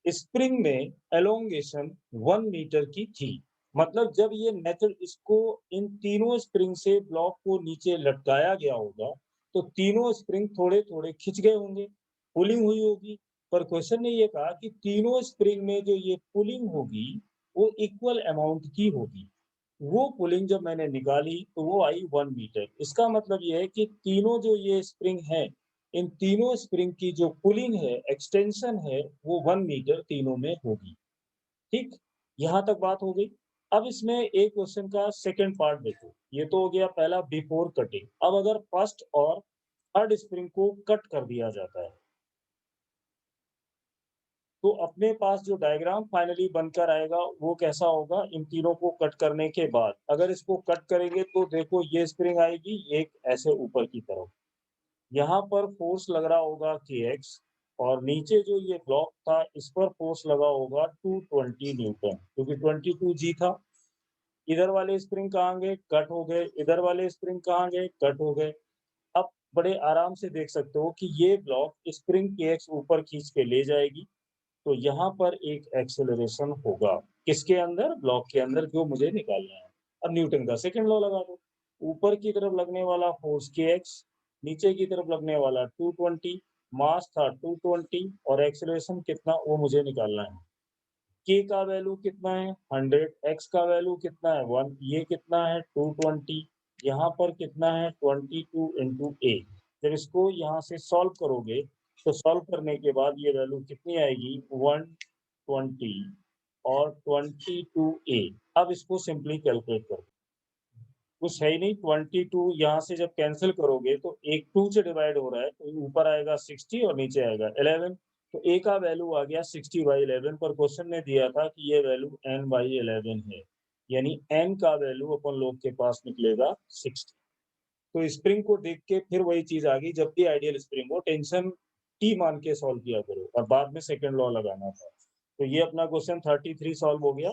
स्प्रिंग में एलोंगेशन 1 मीटर की थी। मतलब जब ये मेथड इसको इन तीनों स्प्रिंग से ब्लॉक को नीचे लटकाया गया होगा तो तीनों स्प्रिंग थोड़े थोड़े खिंच गए होंगे, पुलिंग हुई होगी। पर क्वेश्चन ने ये कहा कि तीनों स्प्रिंग में जो ये पुलिंग होगी वो इक्वल अमाउंट की होगी। वो पुलिंग जब मैंने निकाली तो वो आई 1 मीटर। इसका मतलब ये है कि तीनों जो ये स्प्रिंग है, इन तीनों स्प्रिंग की जो पुलिंग है, एक्सटेंशन है, वो 1 मीटर तीनों में होगी। ठीक, यहाँ तक बात हो गई। अब इसमें एक क्वेश्चन का सेकंड पार्ट देखो। ये तो हो गया पहला बिफोर कटिंग। अब अगर फर्स्ट और थर्ड स्प्रिंग को कट कर दिया जाता है तो अपने पास जो डायग्राम फाइनली बनकर आएगा वो कैसा होगा, इन तीनों को कट करने के बाद अगर इसको कट करेंगे तो देखो ये स्प्रिंग आएगी एक ऐसे ऊपर की तरफ, यहाँ पर फोर्स लग रहा होगा के एक्स और नीचे जो ये ब्लॉक था इस पर फोर्स लगा होगा 220 न्यूटन क्योंकि 22G था। इधर वाले स्प्रिंग कहाँ गए, कट हो गए। इधर वाले स्प्रिंग कहाँ गए, कट हो गए। अब बड़े आराम से देख सकते हो कि ये ब्लॉक स्प्रिंग के एक्स ऊपर खींच के ले जाएगी तो यहाँ पर एक एक्सेलरेशन होगा किसके अंदर, ब्लॉक के अंदर, जो मुझे निकालना है। अब न्यूटन का सेकंड लॉ लगा दो। ऊपर की तरफ लगने वाला फोर्स के एक्स, नीचे की तरफ लगने वाला 220, मास था 220 और एक्सेलरेशन कितना वो मुझे निकालना है। के का वैल्यू कितना है 100, एक्स का वैल्यू कितना है 1, ये कितना है 220, यहाँ पर कितना है 22 इंटू ए। जब इसको यहाँ से सॉल्व करोगे तो सॉल्व करने के बाद ये वैल्यू कितनी आएगी 120 और 22 ए। अब इसको सिंपली कैलकुलेट करो, कुछ है ही नहीं। 22 यहाँ से जब कैंसिल करोगे तो एक 2 से डिवाइड हो रहा है तो ऊपर आएगा 60 और नीचे आएगा 11। तो ए का वैल्यू आ गया 60/11 पर क्वेश्चन ने दिया था कि ये वैल्यू n/11 है, यानी n का वैल्यू अपन लोग के पास निकलेगा 60। तो स्प्रिंग को देख के फिर वही चीज आ गई, जब भी आइडियल स्प्रिंग हो टेंशन टी मान के सॉल्व किया करो और बाद में सेकंड लॉ लगाना था। तो ये अपना क्वेश्चन 33 सॉल्व हो गया,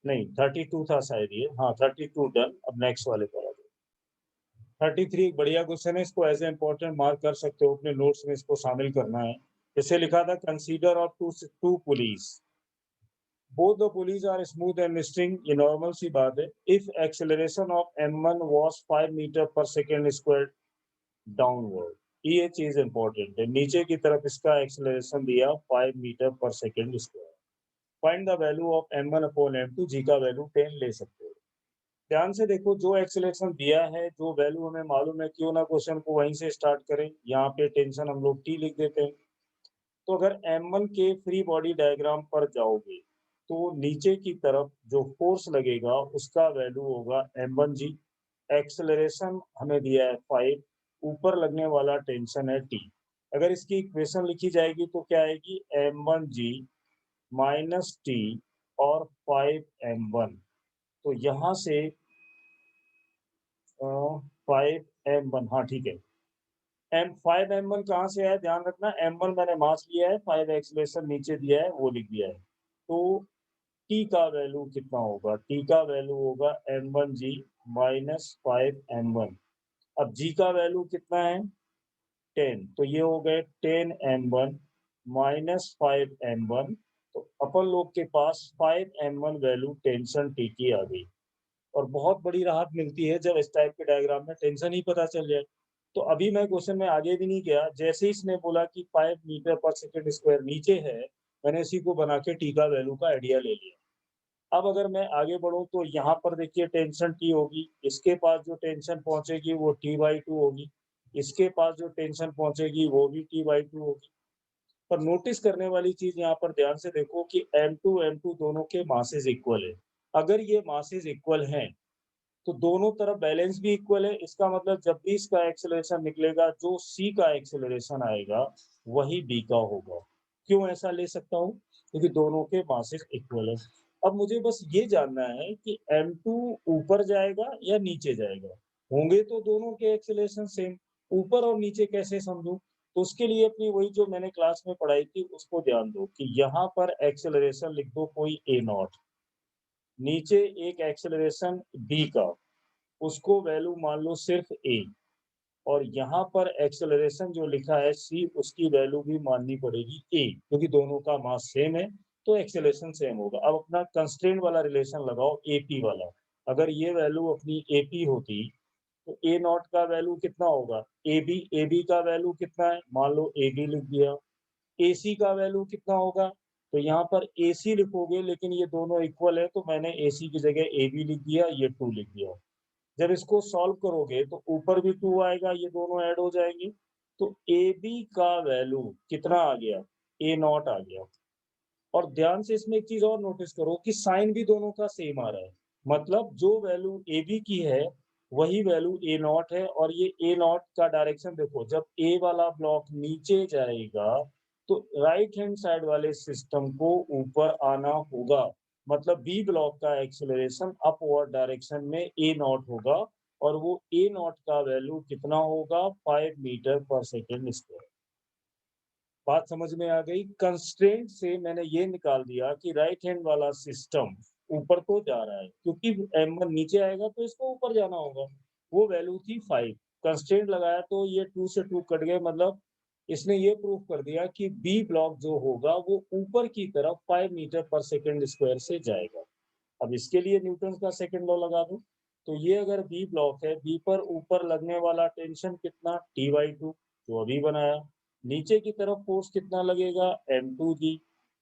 नहीं 32 था शायद ये, हाँ 32 डन। अब नेक्स्ट वाले पर आ जाओ। 33 एक बढ़िया क्वेश्चन है, इसको एज ए इंपॉर्टेंट मार्क कर सकते हो, अपने नोट्स में इसको शामिल करना है। जैसे लिखा था consider of two pulleys, both the pulleys are smooth and string, ये नॉर्मल सी बात है। if acceleration of m1 was 5 meter पर सेकेंड स्क्वायर डाउनवर्ड, ये चीज इंपॉर्टेंट है। नीचे की तरफ इसका एक्सेलरेशन दिया 5 मीटर पर second square. Find the value of m1 upon m2, जी का वैल्यू 10 ले सकते हो। ध्यान से देखो, जो एक्सेलरेशन दिया है, जो वैल्यू हमें मालूम है, क्यों ना क्वेश्चन को वहीं से स्टार्ट करें। यहाँ पे टेंशन हम लोग टी लिख देते हैं। तो अगर m1 के फ्री बॉडी डायग्राम पर जाओगे तो नीचे की तरफ जो फोर्स लगेगा उसका वैल्यू होगा m1g। एक्सेलरेशन हमें दिया है 5, ऊपर लगने वाला टेंशन है t। अगर इसकी इक्वेशन लिखी जाएगी तो क्या आएगी, m1g माइनस टी और 5m1। तो यहाँ से 5m1, हाँ ठीक है। M5m1 कहाँ से आया, ध्यान रखना। m1 मैंने मास लिया है, 5 एक्सेलरेशन नीचे दिया है वो लिख दिया है। तो t का वैल्यू कितना होगा, t का वैल्यू होगा m1g माइनस 5m1। अब g का वैल्यू कितना है 10, तो ये हो गए 10m1 माइनस 5m1। तो अपन लोग के पास 5m1 वैल्यू टेंशन टी की आ गई और बहुत बड़ी राहत मिलती है जब इस टाइप के डायग्राम में टेंशन ही पता चल जाए। तो अभी मैं क्वेश्चन में आगे भी नहीं गया, जैसे ही इसने बोला कि 5 मीटर पर सेकंड स्क्वायर नीचे है, मैंने इसी को बना के टी का वैल्यू का आइडिया ले लिया। अब अगर मैं आगे बढ़ूँ तो यहाँ पर देखिए टेंशन टी होगी, इसके पास जो टेंशन पहुँचेगी वो t/2 होगी, इसके पास जो टेंशन पहुँचेगी वो भी t/2 होगी। पर नोटिस करने वाली चीज़ यहाँ पर ध्यान से देखो कि m2 दोनों के मासेस इक्वल है। अगर ये मासेस इक्वल हैं, तो दोनों तरफ बैलेंस भी इक्वल है। इसका मतलब जब भी इसका एक्सेलरेशन निकलेगा, जो c का एक्सेलरेशन आएगा, वही b का होगा। क्यों ऐसा ले सकता हूँ? क्योंकि दोनों के मासेस इक्वल है। अब मुझे बस ये जानना है कि m2 ऊपर जाएगा या नीचे जाएगा? होंगे तो दोनों के एक्सेलरेशन सेम, ऊपर और नीचे कैसे समझूँ? तो उसके लिए अपनी वही जो मैंने क्लास में पढ़ाई थी उसको ध्यान दो कि यहाँ पर एक्सेलरेशन लिख दो कोई a0, नीचे एक एक्सेलरेशन b का, उसको वैल्यू मान लो सिर्फ a, और यहाँ पर एक्सेलरेशन जो लिखा है c, उसकी वैल्यू भी माननी पड़ेगी a, क्योंकि दोनों का मास सेम है तो एक्सेलरेशन सेम होगा। अब अपना कंस्ट्रेंट वाला रिलेशन लगाओ ap वाला। अगर ये वैल्यू अपनी ap होती तो a नॉट का वैल्यू कितना होगा? ab का वैल्यू कितना है? मान लो ab लिख दिया। AC का वैल्यू कितना होगा? तो यहाँ पर AC लिखोगे, लेकिन ये दोनों इक्वल है तो मैंने AC की जगह AB लिख दिया, ये 2 लिख दिया। जब इसको सॉल्व करोगे तो ऊपर भी 2 आएगा, ये दोनों ऐड हो जाएंगे। तो AB का वैल्यू कितना आ गया? A नॉट आ गया। और ध्यान से इसमें एक चीज और नोटिस करो कि साइन भी दोनों का सेम आ रहा है। मतलब जो वैल्यू AB की है वही वैल्यू A नॉट है, और ये A नॉट का डायरेक्शन देखो, जब A वाला ब्लॉक नीचे जाएगा तो राइट हैंड साइड वाले सिस्टम को ऊपर आना होगा। मतलब B ब्लॉक का एक्सेलरेशन अपवर्ड डायरेक्शन में A नॉट होगा, और वो A नॉट का वैल्यू कितना होगा? 5 मीटर पर सेकेंड स्क्वायर। बात समझ में आ गई? कंस्ट्रेंट से मैंने ये निकाल दिया कि राइट हैंड वाला सिस्टम ऊपर तो जा रहा है, क्योंकि m1 नीचे आएगा तो इसको ऊपर जाना होगा। वो वैल्यू थी 5, कंस्ट्रेंट लगाया तो ये 2 से 2 कट गए। मतलब इसने ये प्रूव कर दिया कि बी ब्लॉक जो होगा वो ऊपर की तरफ 5 मीटर पर सेकेंड स्क्वायर से जाएगा। अब इसके लिए न्यूटन का सेकंड लॉ लगा दो। तो ये अगर बी ब्लॉक है, बी पर ऊपर लगने वाला टेंशन कितना? t/2, जो अभी बनाया। नीचे की तरफ फोर्स कितना लगेगा? m2g।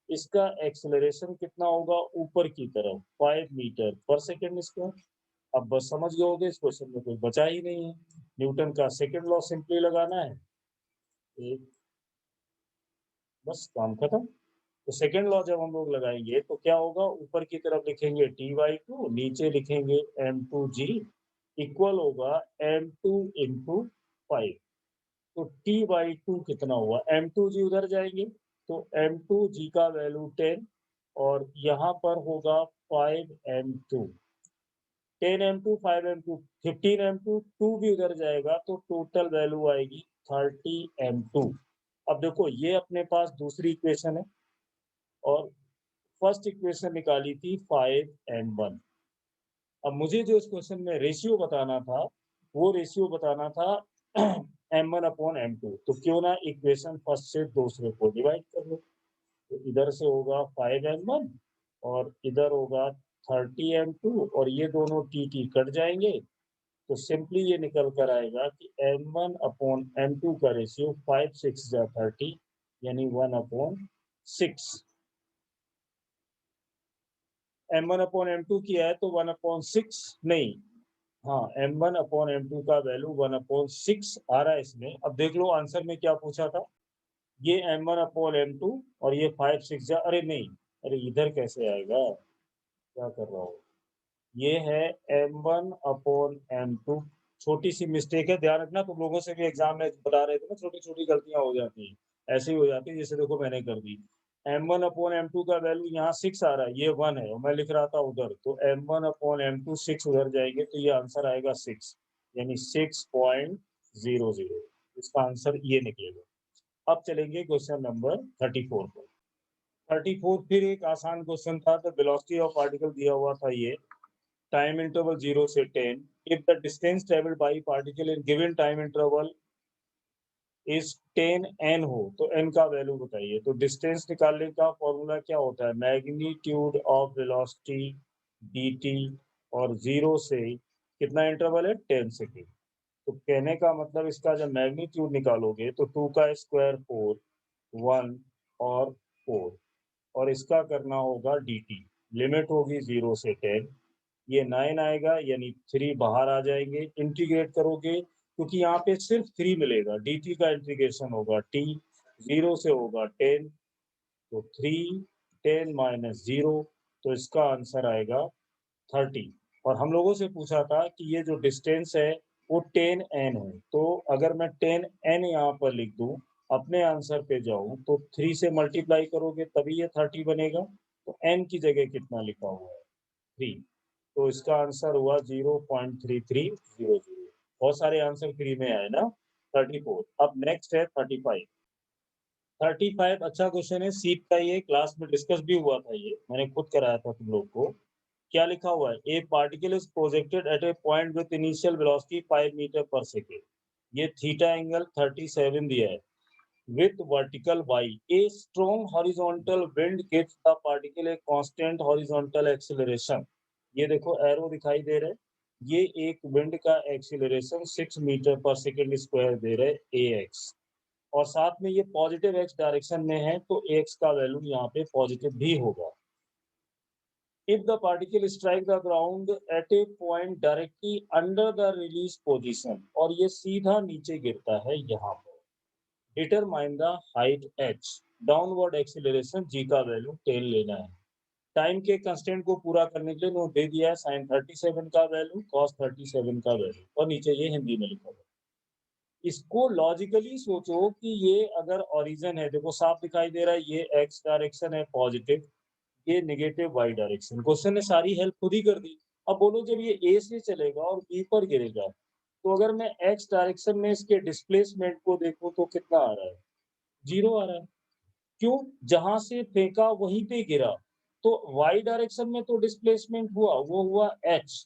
इसका एक्सेलरेशन कितना होगा ऊपर की तरफ? 5 मीटर पर सेकेंड स्क्वायर। अब बस समझ गए होगे, इस क्वेश्चन में कोई बचा ही नहीं है। न्यूटन का सेकंड लॉ सिंपली लगाना है, एक, बस काम खत्म। तो सेकेंड लॉ जब हम लोग लगाएंगे तो क्या होगा? ऊपर की तरफ लिखेंगे t/2, नीचे लिखेंगे m2g, इक्वल होगा m2 इंटू 5। तो t/2 कितना हुआ? m2g उधर जाएंगे तो m2g का वैल्यू 10, और यहाँ पर होगा 5m2। 10m2 5m2 15m2, 2 भी उधर जाएगा तो टोटल वैल्यू आएगी 30m2। अब देखो ये अपने पास दूसरी इक्वेशन है, और फर्स्ट इक्वेशन निकाली थी 5m1। अब मुझे जो इस क्वेश्चन में रेशियो बताना था, वो रेशियो बताना था m1/m2। तो क्यों ना इक्वेशन फर्स्ट से दूसरे को डिवाइड कर लो। तो इधर से होगा 5m1 और इधर होगा 30m2, और ये दोनों टी कट जाएंगे। तो सिंपली ये निकल कर आएगा कि m1/m2 का रेशियो 5 6 जा 30, यानी 1/6। m1/m2 किया है तो 1/6 नहीं, हाँ m1/m2 का वैल्यू 1/6 आ रहा है इसमें। अब देख लो आंसर में क्या पूछा था। ये m1/m2 और ये 5 6 जा, अरे नहीं, अरे इधर कैसे आएगा? क्या कर रहा हूँ? ये है m1/m2। छोटी सी मिस्टेक है, ध्यान रखना। तुम लोगों से भी एग्जाम में बता रहे थे ना, छोटी छोटी गलतियां हो जाती हैं, ऐसे ही हो जाती है। जैसे देखो मैंने कर दी, m1/m2 का वैल्यू यहाँ 6 आ रहा है, ये 1 है और मैं लिख रहा था उधर, तो m1/m2 6 उधर जाएंगे तो ये आंसर आएगा 6, यानी 6.00। इसका आंसर ये निकलेगा। अब चलेंगे क्वेश्चन नंबर 34 पर। 34 फिर एक आसान क्वेश्चन था। तो वेलोसिटी ऑफ पार्टिकल दिया हुआ था ये, टाइम इंटरवल 0 से 10, if the distance traveled by particle in given time interval is 10 n हो तो n का वैल्यू बताइए। तो डिस्टेंस निकालने का फॉर्मूला क्या होता है, मैग्नीट्यूड ऑफ वेलोसिटी dt, और 0 से कितना इंटरवल है, 10 सेकेंड। तो कहने का मतलब इसका जब मैग्नीट्यूड निकालोगे तो 2 का स्क्वायर 4, 1 और 4, और इसका करना होगा dt, लिमिट होगी 0 से 10, ये 9 आएगा, यानी 3 बाहर आ जाएंगे। इंटीग्रेट करोगे क्योंकि यहाँ पे सिर्फ 3 मिलेगा, dt का इंटीग्रेशन होगा t, 0 से होगा 10, तो 3, 10 माइनस 0, तो इसका आंसर आएगा 30। और हम लोगों से पूछा था कि ये जो डिस्टेंस है वो 10n है, तो अगर मैं 10n यहाँ पर लिख दूं, अपने आंसर पे जाऊं तो 3 से मल्टीप्लाई करोगे तभी ये 30 बनेगा। तो n की जगह कितना लिखा हुआ है, 3, तो इसका आंसर हुआ 0.3300। बहुत सारे आंसर फ्री में आए ना, 34। अब नेक्स्ट है 35। 35 अच्छा क्वेश्चन है, सीट का, ये क्लास में डिस्कस भी हुआ था, ये मैंने खुद कराया था तुम लोग को। क्या लिखा हुआ है, a particle is projected at a point with initial velocity 5 meter पर सेकेंड, ये थीटा एंगल 37 दिया है, with vertical y, a strong horizontal wind gives the particle a constant horizontal acceleration। ये देखो एरो दिखाई दे रहे, ये एक विंड का एक्सीलरेशन 6 मीटर पर सेकेंड स्क्वायर दे रहे ax, और साथ में ये पॉजिटिव x डायरेक्शन में है, तो x का वैल्यू यहाँ पे पॉजिटिव भी होगा। If the particle strike the ground at a point directly under the release position, और ये सीधा नीचे गिरता है यहाँ पर, determine the height h, downward acceleration g का वैल्यू 10 लेना है। टाइम के कंस्टेंट को पूरा करने के लिए नोट दे दिया है, sin 37 का वैल्यू, cos 37 का वैल्यू, और नीचे ये हिंदी में लिखा हुआ है। इसको लॉजिकली सोचो कि ये अगर ओरिजिन है, देखो साफ दिखाई दे रहा है, ये x डायरेक्शन है पॉजिटिव, ये नेगेटिव y डायरेक्शन। क्वेश्चन ने सारी हेल्प खुद ही कर दी। अब बोलो जब ये a से चलेगा और b पर गिरेगा, तो अगर मैं x डायरेक्शन में इसके डिस्प्लेसमेंट को देखूं तो कितना आ रहा है, 0 आ रहा है। क्यों, जहां से फेंका वहीं पे गिरा, तो y डायरेक्शन में तो डिस्प्लेसमेंट हुआ, वो हुआ h,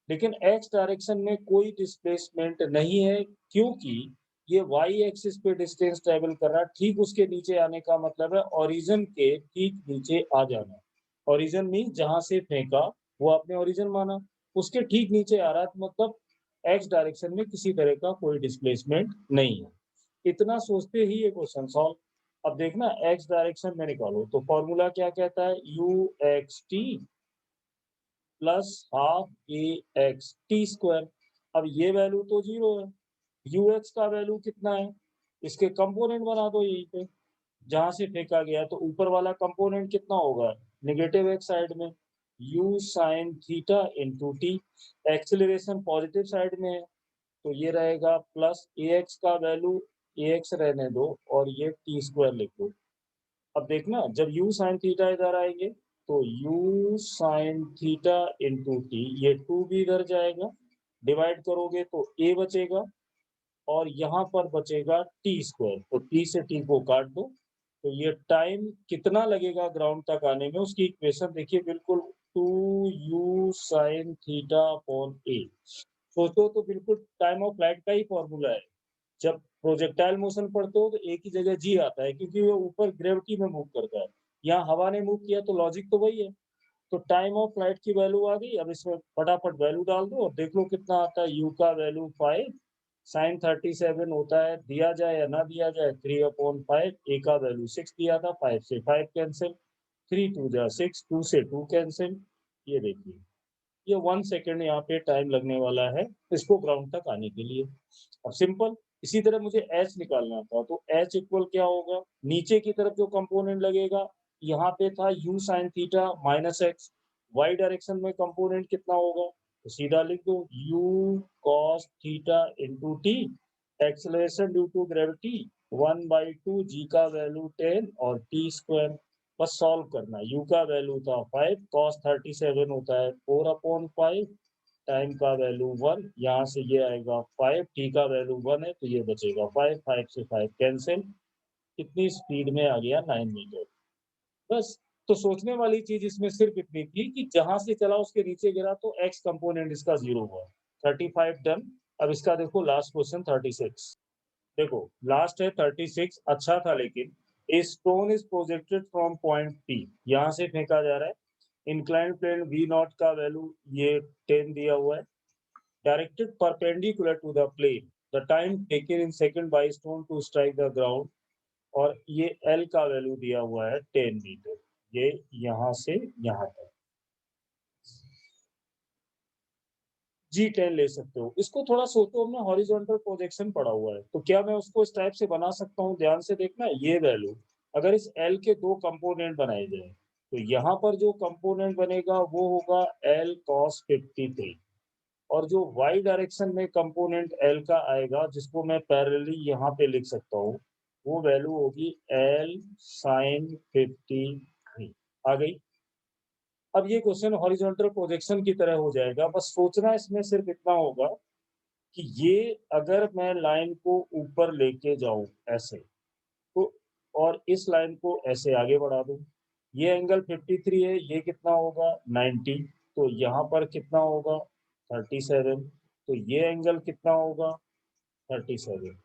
लेकिन x डायरेक्शन में कोई डिस्प्लेसमेंट नहीं है, क्योंकि ये y एक्सिस पे डिस्टेंस ट्रेवल कर रहा है। ठीक उसके नीचे आने का मतलब है ओरिजिन के ठीक नीचे आ जाना। ओरिजिन मीन जहां से फेंका वो आपने ओरिजिन माना, उसके ठीक नीचे आ रहा है, तो मतलब x डायरेक्शन में किसी तरह का कोई डिस्प्लेसमेंट नहीं है। इतना सोचते ही ये क्वेश्चन सॉल्व। अब देखना x डायरेक्शन में निकालो, तो फॉर्मूला क्या कहता है, u x t plus half a x t square. अब ये वैल्यू तो 0 है, यू एक्स का वैल्यू कितना है, इसके कंपोनेंट बना दो यहीं पे, जहां से फेंका गया, तो ऊपर वाला कंपोनेंट कितना होगा, नेगेटिव एक्स साइड में, u sine theta into T, acceleration positive side में है, तो ये रहेगा प्लस ए एक्स का वैल्यू, ए एक्स रहने दो और ये टी स्क्वायर लिख दो। अब देखना जब u साइन थीटा इधर आएंगे, तो u sine theta into T, ये 2 भी इधर जाएगा, डिवाइड करोगे तो a बचेगा, और यहाँ पर बचेगा टी स्क्वायर, तो t से t को काट दो, तो ये टाइम कितना लगेगा ग्राउंड तक आने में, उसकी इक्वेशन देखिए बिल्कुल, 2u sine theta upon a। सोचो तो बिल्कुल टाइम ऑफ फ्लाइट का ही फॉर्मूला है। जब प्रोजेक्टाइल मोशन पढ़ते हो तो एक ही जगह जी आता है, क्योंकि वो ऊपर ग्रेविटी में मूव करता है, यहाँ हवा ने मूव किया, तो लॉजिक तो वही है। तो टाइम ऑफ फ्लाइट की वैल्यू आ गई, अब इसमें फटाफट वैल्यू डाल दो और देख लो कितना आता है। यू का वैल्यू 5, साइन 37 होता है, दिया जाए या ना दिया जाए 3/5, ए का वैल्यू 6 दिया था, 5 से 5 कैंसिल, 3 2 जा 6, 2 से 2 कैंसिल। ये देखिए ये 1 सेकेंड यहाँ पे टाइम लगने वाला है इसको ग्राउंड तक आने के लिए। अब सिंपल, इसी तरह मुझे h निकालना था, तो h इक्वल क्या होगा, नीचे की तरफ जो कंपोनेंट लगेगा, यहाँ पे था u sine theta minus x, y direction में कंपोनेंट कितना होगा, तो सीधा लिख दो u cos theta into T, acceleration due to gravity 1/2, g का वैल्यू 10 और t स्क्वायर। बस सॉल्व करना, u का वैल्यू था 5, cos 37 होता है 4/5, टाइम का वैल्यू 1, यहाँ से ये आएगा 5, t का वैल्यू 1 है, तो ये बचेगा 5, 5 से 5 कैंसिल, कितनी स्पीड में आ गया, 9 मीटर। बस, तो सोचने वाली चीज इसमें सिर्फ इतनी थी कि जहां से चला उसके नीचे गिरा, तो x कंपोनेंट इसका 0 हुआ। 35 डन। अब इसका देखो लास्ट क्वेश्चन 36। देखो लास्ट है 36, अच्छा था लेकिन a stone is projected from point P, यहाँ से फेंका जा रहा है, इंक्लाइंड प्लेन वी नॉट का वैल्यू ये 10 दिया हुआ है, directed perpendicular to the plane, the time taken in second by stone to strike the ground, और ये एल का वैल्यू दिया हुआ है 10 मीटर, ये यहाँ से यहाँ तक G10 ले सकते हो। इसको थोड़ा सोचो, हमने हॉरिजॉन्टल प्रोजेक्शन पढ़ा हुआ है, तो क्या मैं उसको इस टाइप से बना सकता हूँ? ध्यान से देखना, ये वैल्यू अगर इस L के दो कंपोनेंट बनाए जाए तो यहाँ पर जो कंपोनेंट बनेगा वो होगा L cos 53, और जो y डायरेक्शन में कंपोनेंट L का आएगा जिसको मैं पैरेलली यहाँ पे लिख सकता हूँ, वो वैल्यू होगी L sin 53। आ गई? अब ये क्वेश्चन हॉरिजॉन्टल प्रोजेक्शन की तरह हो जाएगा, बस सोचना इसमें सिर्फ इतना होगा कि ये अगर मैं लाइन को ऊपर लेके जाऊं ऐसे, तो और इस लाइन को ऐसे आगे बढ़ा दूं, ये एंगल 53 है, ये कितना होगा 90, तो यहाँ पर कितना होगा 37, तो ये एंगल कितना होगा 37।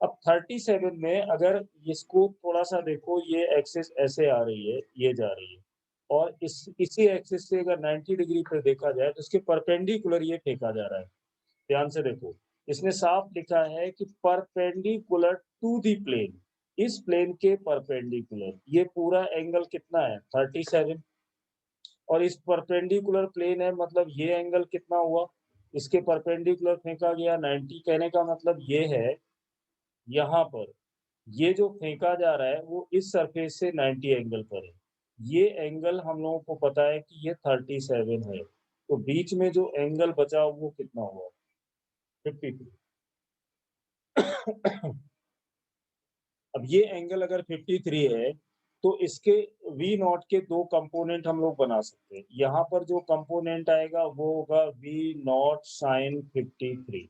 अब 37 में अगर इसको थोड़ा सा देखो, ये एक्सिस ऐसे आ रही है, ये जा रही है, और इसी एक्सिस से अगर 90 डिग्री पे देखा जाए तो इसके परपेंडिकुलर ये फेंका जा रहा है। ध्यान से देखो, इसने साफ लिखा है कि परपेंडिकुलर टू दी प्लेन, इस प्लेन के परपेंडिकुलर, ये पूरा एंगल कितना है 37, और इस परपेंडिकुलर प्लेन है, मतलब ये एंगल कितना हुआ, इसके परपेंडिकुलर फेंका गया 90, कहने का मतलब ये है यहाँ पर ये जो फेंका जा रहा है वो इस सरफेस से 90 एंगल पर है, ये एंगल हम लोगों को पता है कि ये 37 है, तो बीच में जो एंगल बचा वो कितना हुआ 53। अब ये एंगल अगर 53 है तो इसके वी नॉट के दो कंपोनेंट हम लोग बना सकते हैं, यहाँ पर जो कंपोनेंट आएगा वो होगा वी नॉट साइन 53,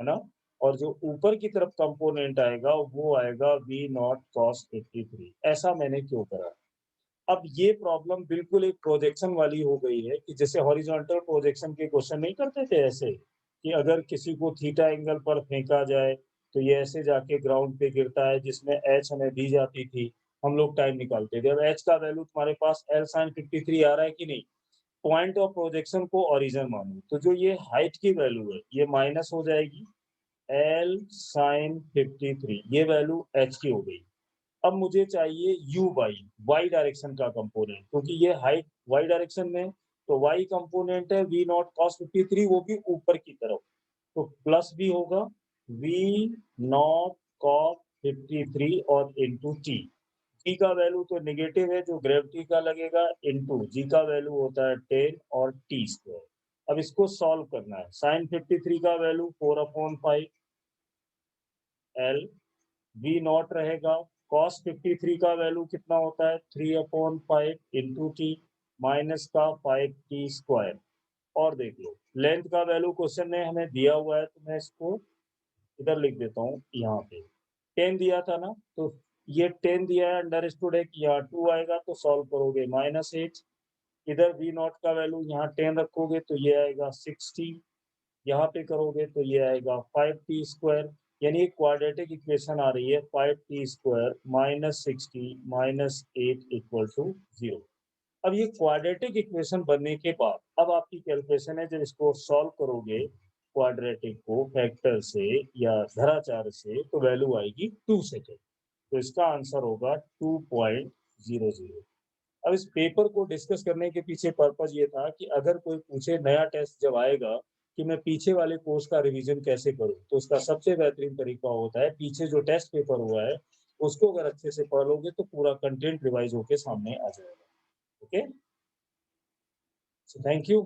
है ना, और जो ऊपर की तरफ कंपोनेंट आएगा वो आएगा वी नॉट कॉस 53। ऐसा मैंने क्यों करा? अब ये प्रॉब्लम बिल्कुल एक प्रोजेक्शन वाली हो गई है कि जैसे हॉरिजॉन्टल प्रोजेक्शन के क्वेश्चन नहीं करते थे ऐसे, कि अगर किसी को थीटा एंगल पर फेंका जाए तो ये ऐसे जाके ग्राउंड पे गिरता है, जिसमें एच हमें दी जाती थी, हम लोग टाइम निकालते थे। अब एच का वैल्यू तुम्हारे पास एल साइन 53 आ रहा है कि नहीं, पॉइंट ऑफ प्रोजेक्शन को ओरिजिन मानो, तो जो ये हाइट की वैल्यू है ये माइनस हो जाएगी एल साइन 53, ये वैल्यू एच की हो गई। अब मुझे चाहिए यू बाई वाई डायरेक्शन का कंपोनेंट, क्योंकि ये हाइट वाई डायरेक्शन में, तो वाई कंपोनेंट है वी नॉट कॉस 53, वो भी ऊपर की तरफ, तो प्लस भी होगा वी नॉट कॉस 53 और इंटू टी। जी का वैल्यू तो नेगेटिव है जो ग्रेविटी का लगेगा, इंटू जी का वैल्यू होता है 10 और टी स्क्वायर। अब इसको सॉल्व करना है, साइन 53 का वैल्यू 4/5 एल, वी नॉट रहेगा, cos 53 का वैल्यू कितना होता है 3/5 इंटू टी, माइनस का 5t स्क्वायर। और देख लो लेंथ का वैल्यू क्वेश्चन में हमें दिया हुआ है, तो मैं इसको इधर लिख देता हूँ, यहाँ पे 10 दिया था ना, तो ये 10 दिया है, अंडरस्टूड है कि यहाँ 2 आएगा, तो सॉल्व करोगे -8, इधर वी नॉट का वैल्यू यहाँ 10 रखोगे तो ये आएगा 60, यहाँ पे करोगे तो ये आएगा 5t स्क्वायर, यानी क्वाड्रेटिक इक्वेशन आ रही है 5t स्क्वायर -60 -8 इक्वल टू 0। अब ये क्वाड्रेटिक इक्वेशन बनने के बाद अब आपकी कैलकुलेशन है, जब इसको सॉल्व करोगे क्वाड्रेटिक को फैक्टर से या धराचार से, तो वैल्यू आएगी 2 सेकेंड, तो इसका आंसर होगा 2.00। अब इस पेपर को डिस्कस करने के पीछे पर्पज ये था कि अगर कोई पूछे नया टेस्ट जब आएगा कि मैं पीछे वाले कोर्स का रिवीजन कैसे करूं, तो उसका सबसे बेहतरीन तरीका होता है पीछे जो टेस्ट पेपर हुआ है उसको अगर अच्छे से पढ़ लोगे तो पूरा कंटेंट रिवाइज होके सामने आ जाएगा। Okay, so thank you.